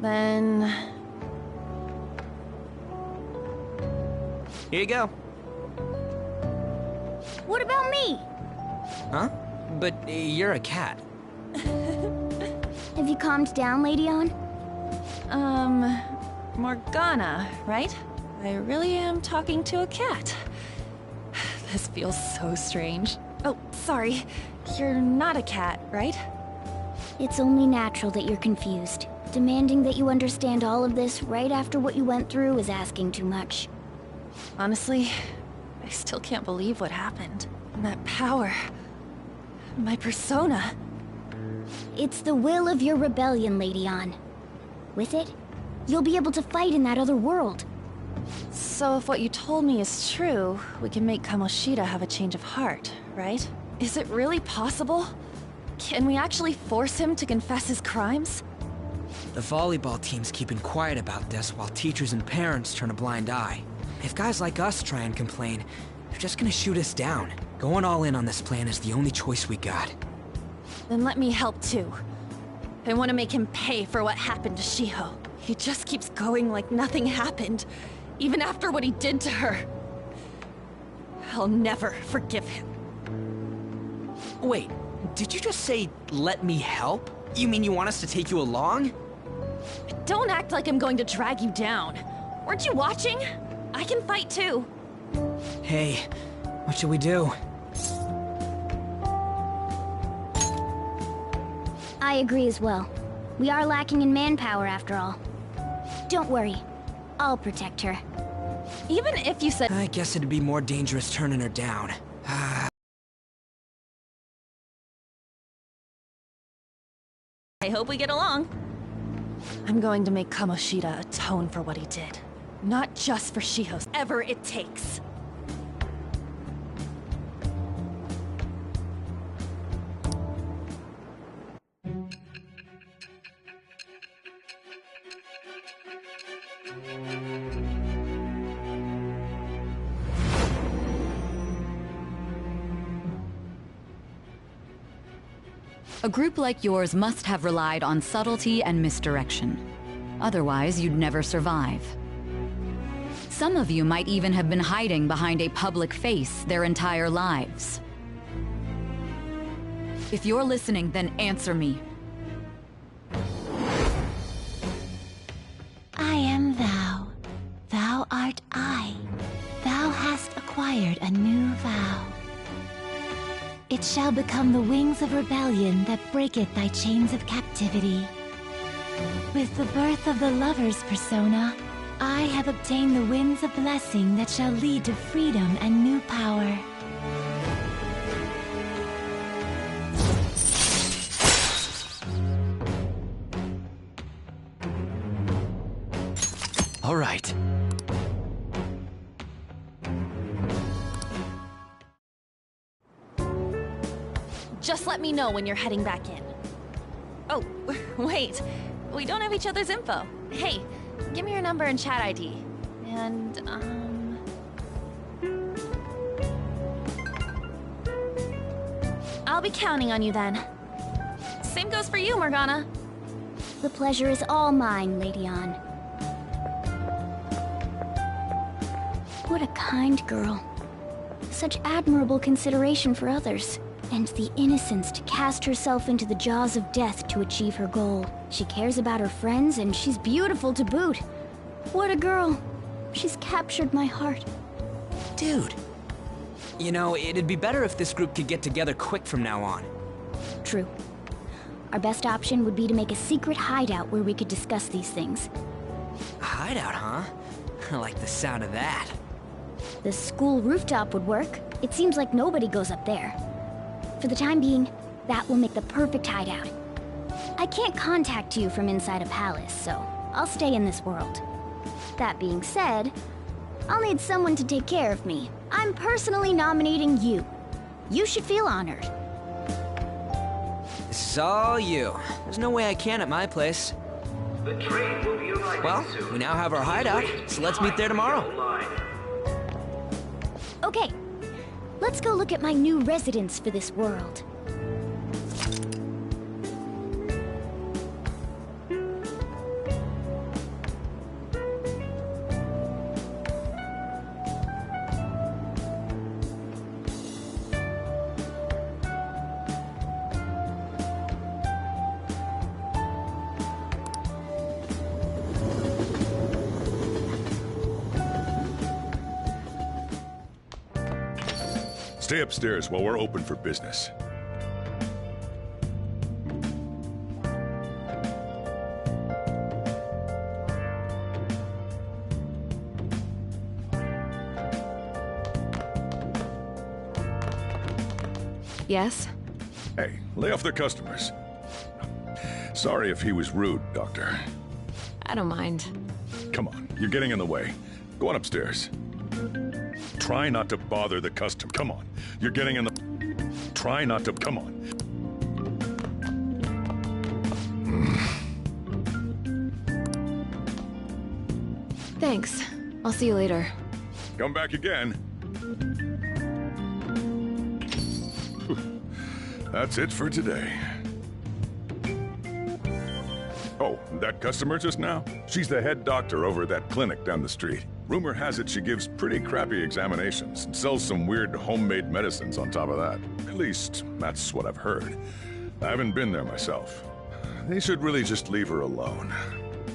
Then...
Here you go.
What about me?
Huh? But you're a cat.
Have you calmed down, Lady On?
Morgana, right? I really am talking to a cat. This feels so strange. Oh, sorry. You're not a cat, right?
It's only natural that you're confused. Demanding that you understand all of this right after what you went through is asking too much.
Honestly, I still can't believe what happened. That power. My persona.
It's the will of your rebellion, Lady On. With it, you'll be able to fight in that other world.
So if what you told me is true, we can make Kamoshida have a change of heart, right? Is it really possible? Can we actually force him to confess his crimes?
The volleyball team's keeping quiet about this while teachers and parents turn a blind eye. If guys like us try and complain, they're just gonna shoot us down. Going all in on this plan is the only choice we got.
Then let me help too. I want to make him pay for what happened to Shiho. He just keeps going like nothing happened, even after what he did to her. I'll never forgive him.
Wait, did you just say, let me help? You mean you want us to take you along?
Don't act like I'm going to drag you down. Weren't you watching? I can fight too.
Hey, what should we do?
I agree as well. We are lacking in manpower after all. Don't worry. I'll protect her.
Even if you said—
I guess it'd be more dangerous turning her down.
I hope we get along. I'm going to make Kamoshida atone for what he did. Not just for Shiho's, ever it takes.
A group like yours must have relied on subtlety and misdirection. Otherwise, you'd never survive. Some of you might even have been hiding behind a public face their entire lives. If you're listening, then answer me.
I am thou. Thou art I. Thou hast acquired a new vow. It shall become the wings of rebellion that breaketh thy chains of captivity. With the birth of the lover's persona, I have obtained the winds of blessing that shall lead to freedom and new power.
All right.
Just let me know when you're heading back in. Oh, wait. We don't have each other's info. Hey, give me your number and chat ID. And, I'll be counting on you then. Same goes for you, Morgana.
The pleasure is all mine, Lady Ann. What a kind girl. Such admirable consideration for others. And the innocence to cast herself into the jaws of death to achieve her goal. She cares about her friends, and she's beautiful to boot. What a girl. She's captured my heart.
Dude. You know, it'd be better if this group could get together quick from now on.
True. Our best option would be to make a secret hideout where we could discuss these things.
A hideout, huh? I like the sound of that.
The school rooftop would work. It seems like nobody goes up there. For the time being, that will make the perfect hideout. I can't contact you from inside a palace, so I'll stay in this world. That being said, I'll need someone to take care of me. I'm personally nominating you. You should feel honored.
This is all you. There's no way I can at my place.
The train will be arriving
Well,
soon.
we now have our hideout, so let's meet there tomorrow.
Okay, let's go look at my new residence for this world.
Stay upstairs while we're open for business.
Yes?
Hey, lay off the customers. Sorry if he was rude, Doctor.
I don't mind.
Come on, you're getting in the way. Go on upstairs. Try not to bother the custom. Come on, you're getting in the... Try not to... Come on.
Thanks. I'll see you later.
Come back again. That's it for today. Oh, that customer just now? She's the head doctor over at that clinic down the street. Rumor has it she gives pretty crappy examinations and sells some weird homemade medicines on top of that. At least, that's what I've heard. I haven't been there myself. They should really just leave her alone.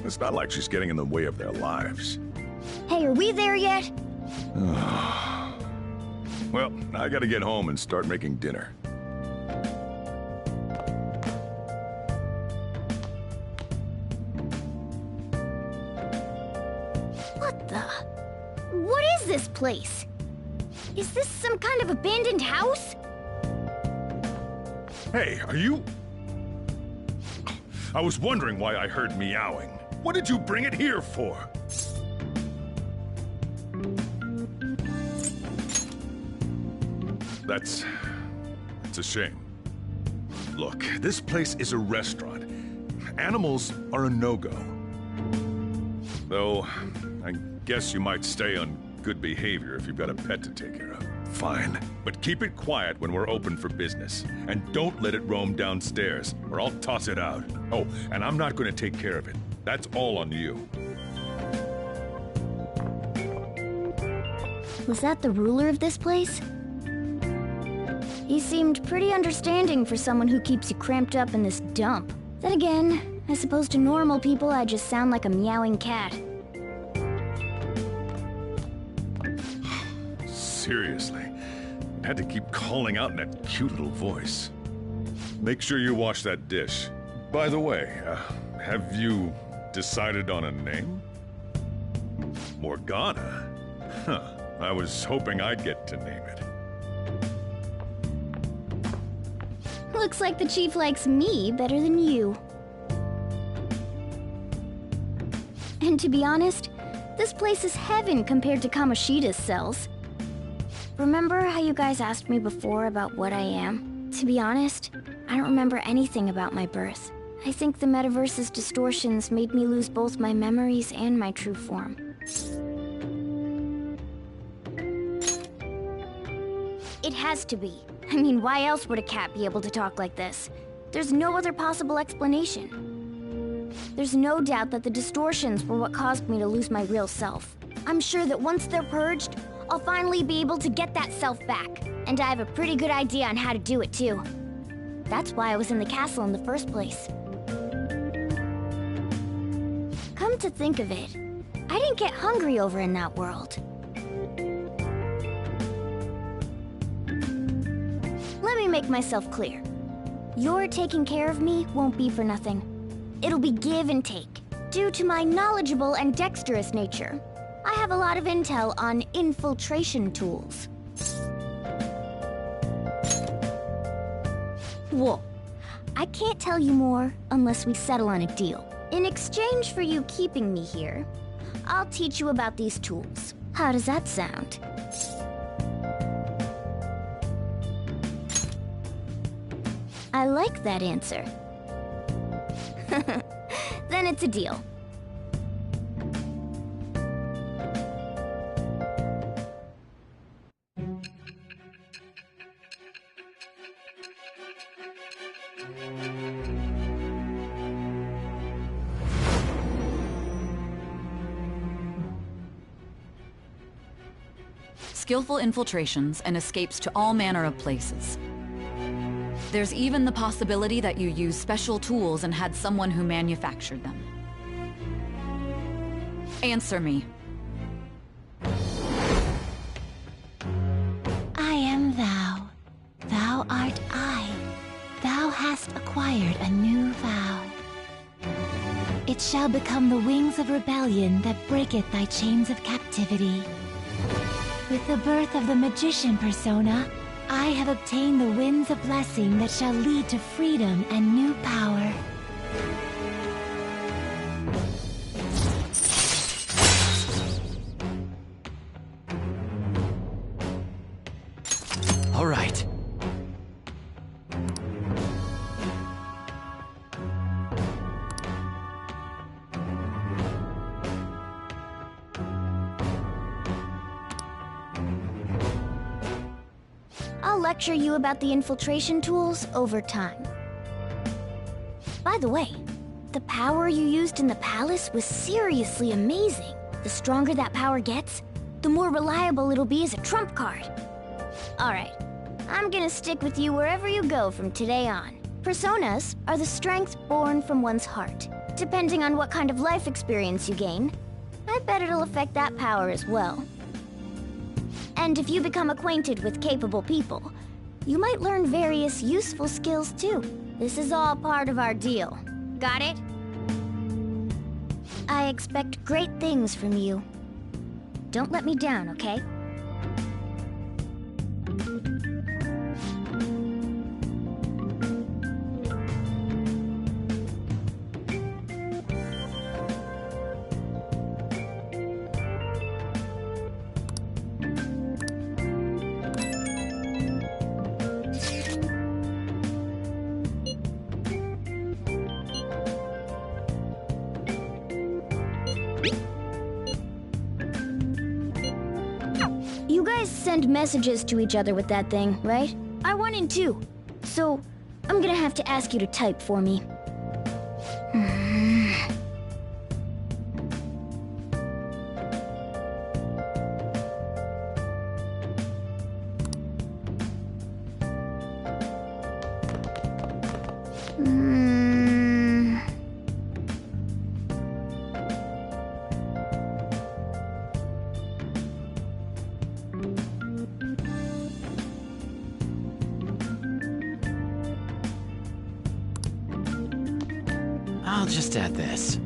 It's not like she's getting in the way of their lives.
Hey, are we there yet?
Well, I gotta get home and start making dinner.
What is this place? Is this some kind of abandoned house?
Hey, are you... I was wondering why I heard meowing. What did you bring it here for? It's a shame. Look, this place is a restaurant. Animals are a no-go. Though, I guess you might stay on good behavior if you've got a pet to take care of. Fine, but keep it quiet when we're open for business. And don't let it roam downstairs, or I'll toss it out. Oh, and I'm not going to take care of it. That's all on you.
Was that the ruler of this place? He seemed pretty understanding for someone who keeps you cramped up in this dump. Then again, I suppose to normal people I just sound like a meowing cat.
Seriously, had to keep calling out in that cute little voice. Make sure you wash that dish. By the way, have you decided on a name? Morgana? Huh, I was hoping I'd get to name it.
Looks like the chief likes me better than you. And to be honest, this place is heaven compared to Kamoshida's cells. Remember how you guys asked me before about what I am? To be honest, I don't remember anything about my birth. I think the metaverse's distortions made me lose both my memories and my true form. It has to be. I mean, why else would a cat be able to talk like this? There's no other possible explanation. There's no doubt that the distortions were what caused me to lose my real self. I'm sure that once they're purged, I'll finally be able to get that self back. And I have a pretty good idea on how to do it, too. That's why I was in the castle in the first place. Come to think of it, I didn't get hungry over in that world. Let me make myself clear. Your taking care of me won't be for nothing. It'll be give and take. Due to my knowledgeable and dexterous nature, I have a lot of intel on infiltration tools. Whoa. I can't tell you more unless we settle on a deal. In exchange for you keeping me here, I'll teach you about these tools. How does that sound? I like that answer. Then it's a deal.
Skillful infiltrations and escapes to all manner of places. There's even the possibility that you used special tools and had someone who manufactured them. Answer me.
I am thou. Thou art I. Thou hast acquired a new vow. It shall become the wings of rebellion that breaketh thy chains of captivity. With the birth of the magician persona, I have obtained the winds of blessing that shall lead to freedom and new power.
All right.
I'll lecture you about the infiltration tools over time. By the way, the power you used in the palace was seriously amazing. The stronger that power gets, the more reliable it'll be as a trump card. Alright, I'm gonna stick with you wherever you go from today on. Personas are the strength born from one's heart. Depending on what kind of life experience you gain, I bet it'll affect that power as well. And if you become acquainted with capable people, you might learn various useful skills too. This is all part of our deal. Got it? I expect great things from you. Don't let me down, okay? send messages to each other with that thing, right? I want in too. So, I'm gonna have to ask you to type for me.
I'll just add this.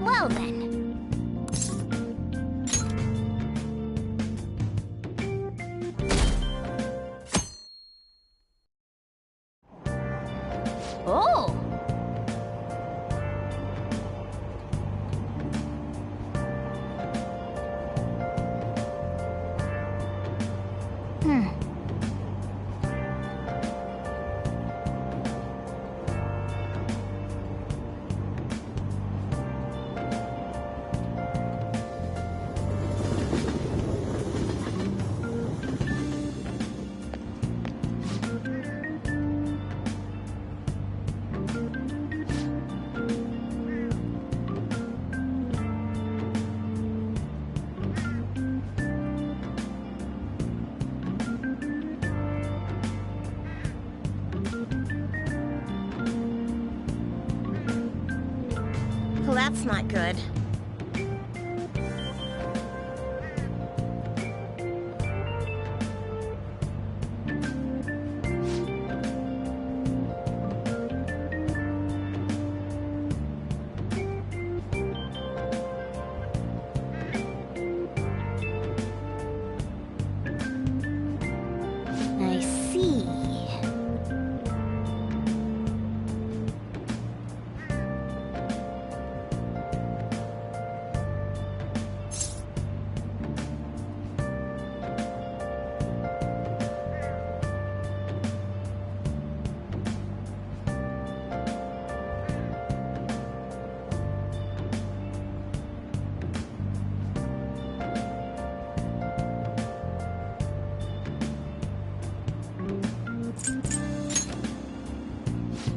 Well then. Oh!
Well, that's not good.
I see.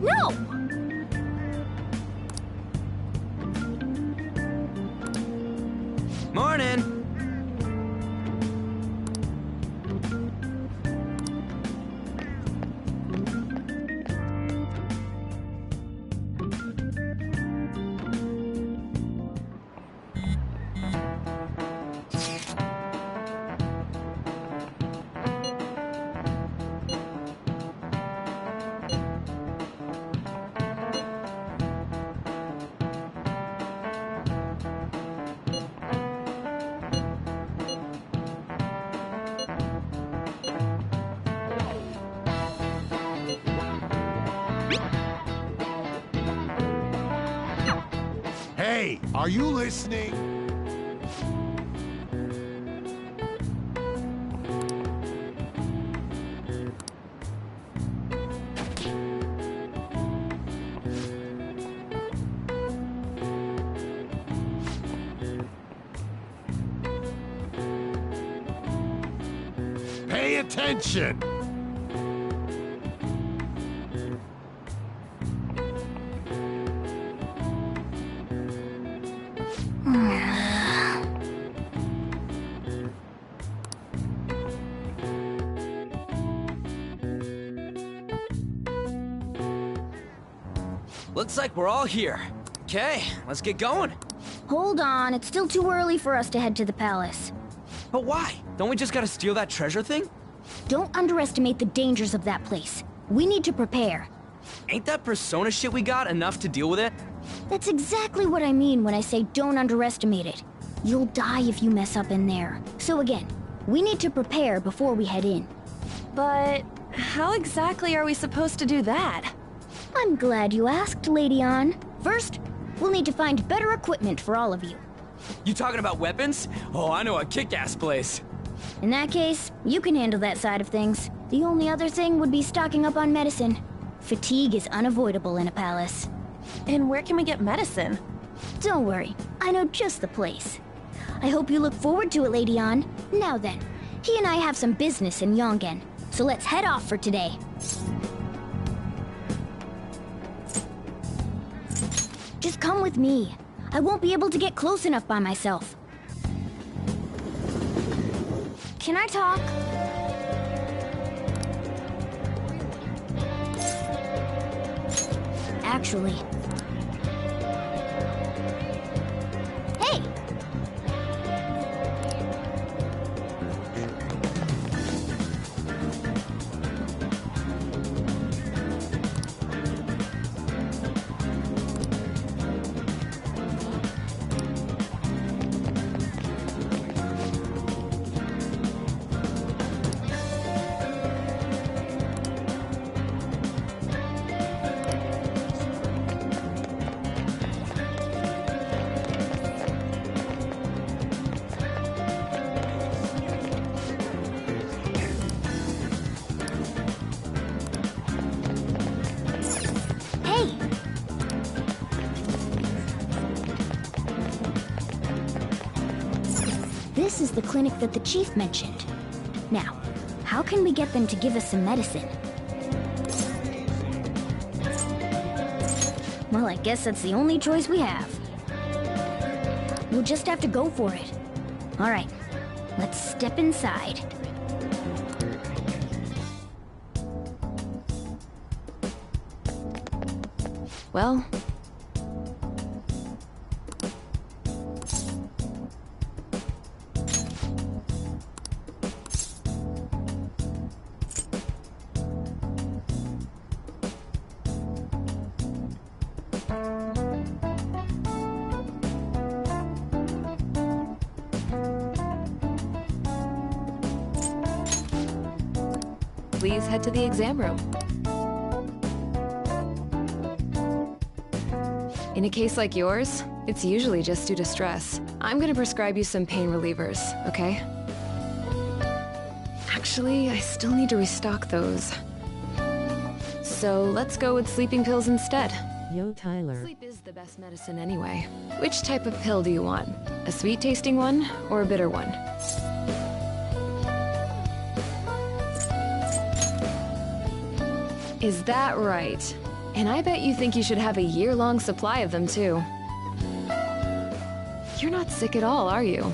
No!
Morning!
Hey, are you listening? Pay attention!
Looks like we're all here. Okay, let's get going.
Hold on, it's still too early for us to head to the palace.
But why? Don't we just gotta steal that treasure thing?
Don't underestimate the dangers of that place. We need to prepare.
Ain't that persona shit we got enough to deal with it?
That's exactly what I mean when I say don't underestimate it. You'll die if you mess up in there. So again, we need to prepare before we head in.
But how exactly are we supposed to do that?
I'm glad you asked, Lady Ann. First, we'll need to find better equipment for all of you.
You talking about weapons? Oh, I know a kick-ass place.
In that case, you can handle that side of things. The only other thing would be stocking up on medicine. Fatigue is unavoidable in a palace.
And where can we get medicine?
Don't worry, I know just the place. I hope you look forward to it, Lady Ann. Now then, he and I have some business in Yongen, so let's head off for today. Just come with me. I won't be able to get close enough by myself. Can I talk? Actually... Hey! This is the clinic that the chief mentioned. Now, how can we get them to give us some medicine? Well, I guess that's the only choice we have. We'll just have to go for it. All right, let's step inside.
Well... Please head to the exam room. In a case like yours, it's usually just due to stress. I'm gonna prescribe you some pain relievers, okay? Actually, I still need to restock those. So let's go with sleeping pills instead.
Yo, Tyler.
Sleep is the best medicine anyway. Which type of pill do you want? A sweet-tasting one or a bitter one? Is that right? And I bet you think you should have a year-long supply of them, too. You're not sick at all, are you?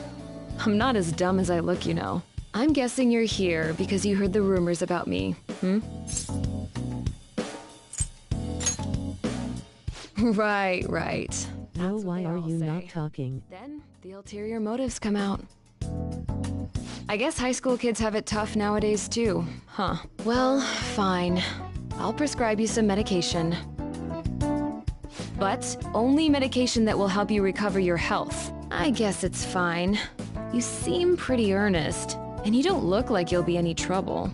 I'm not as dumb as I look, you know. I'm guessing you're here because you heard the rumors about me, hmm? Right.
No, why are you not talking?
Then, the ulterior motives come out. I guess high school kids have it tough nowadays, too, huh? Well, fine. I'll prescribe you some medication. But only medication that will help you recover your health. I guess it's fine. You seem pretty earnest, and you don't look like you'll be any trouble.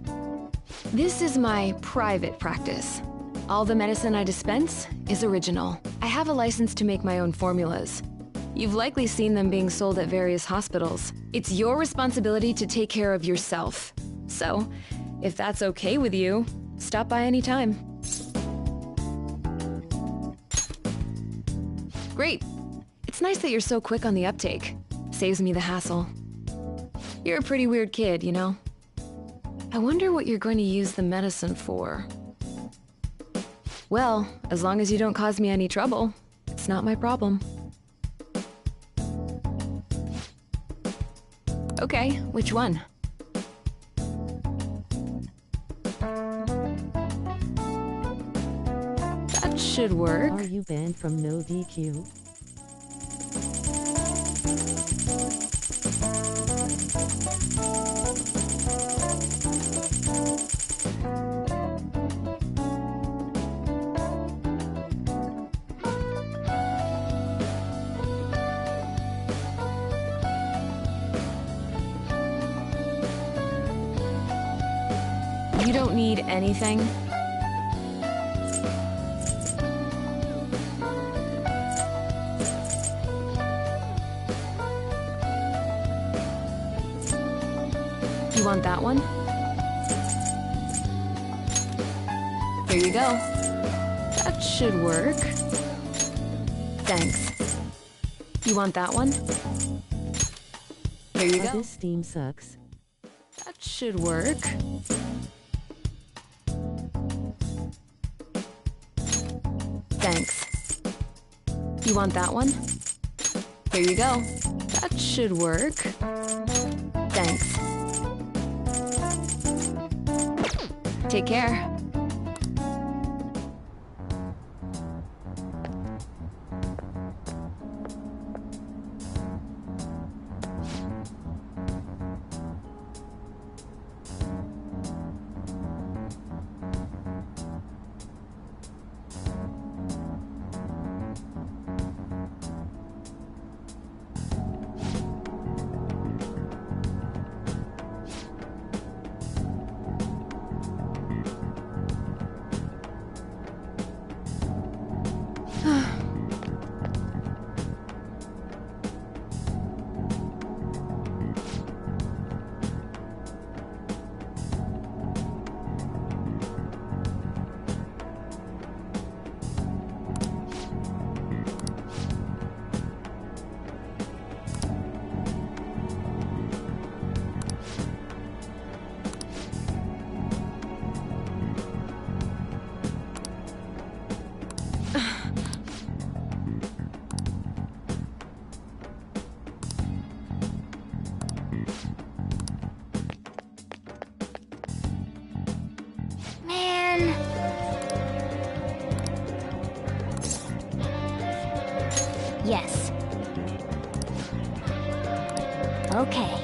This is my private practice. All the medicine I dispense is original. I have a license to make my own formulas. You've likely seen them being sold at various hospitals. It's your responsibility to take care of yourself. So, if that's okay with you, stop by any time. Great. It's nice that you're so quick on the uptake. Saves me the hassle. You're a pretty weird kid, you know? I wonder what you're going to use the medicine for. Well, as long as you don't cause me any trouble, it's not my problem. Okay, which one? That should work.
Are you banned from No DQ?
You don't need anything? You want that one? Here you go. That should work. Thanks. You want that one? Here you go.
This steam sucks.
That should work. Thanks. You want that one? Here you go. That should work. Thanks. Take care.
Yes. Okay.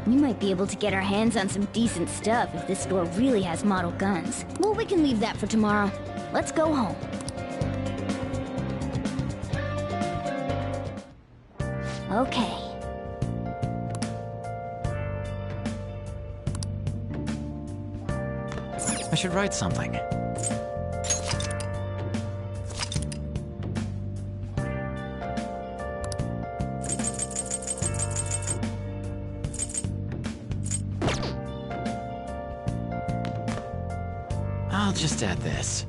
We might be able to get our hands on some decent stuff if this store really has model guns. Well, we can leave that for tomorrow. Let's go home. Okay.
I should write something. I'll just add this.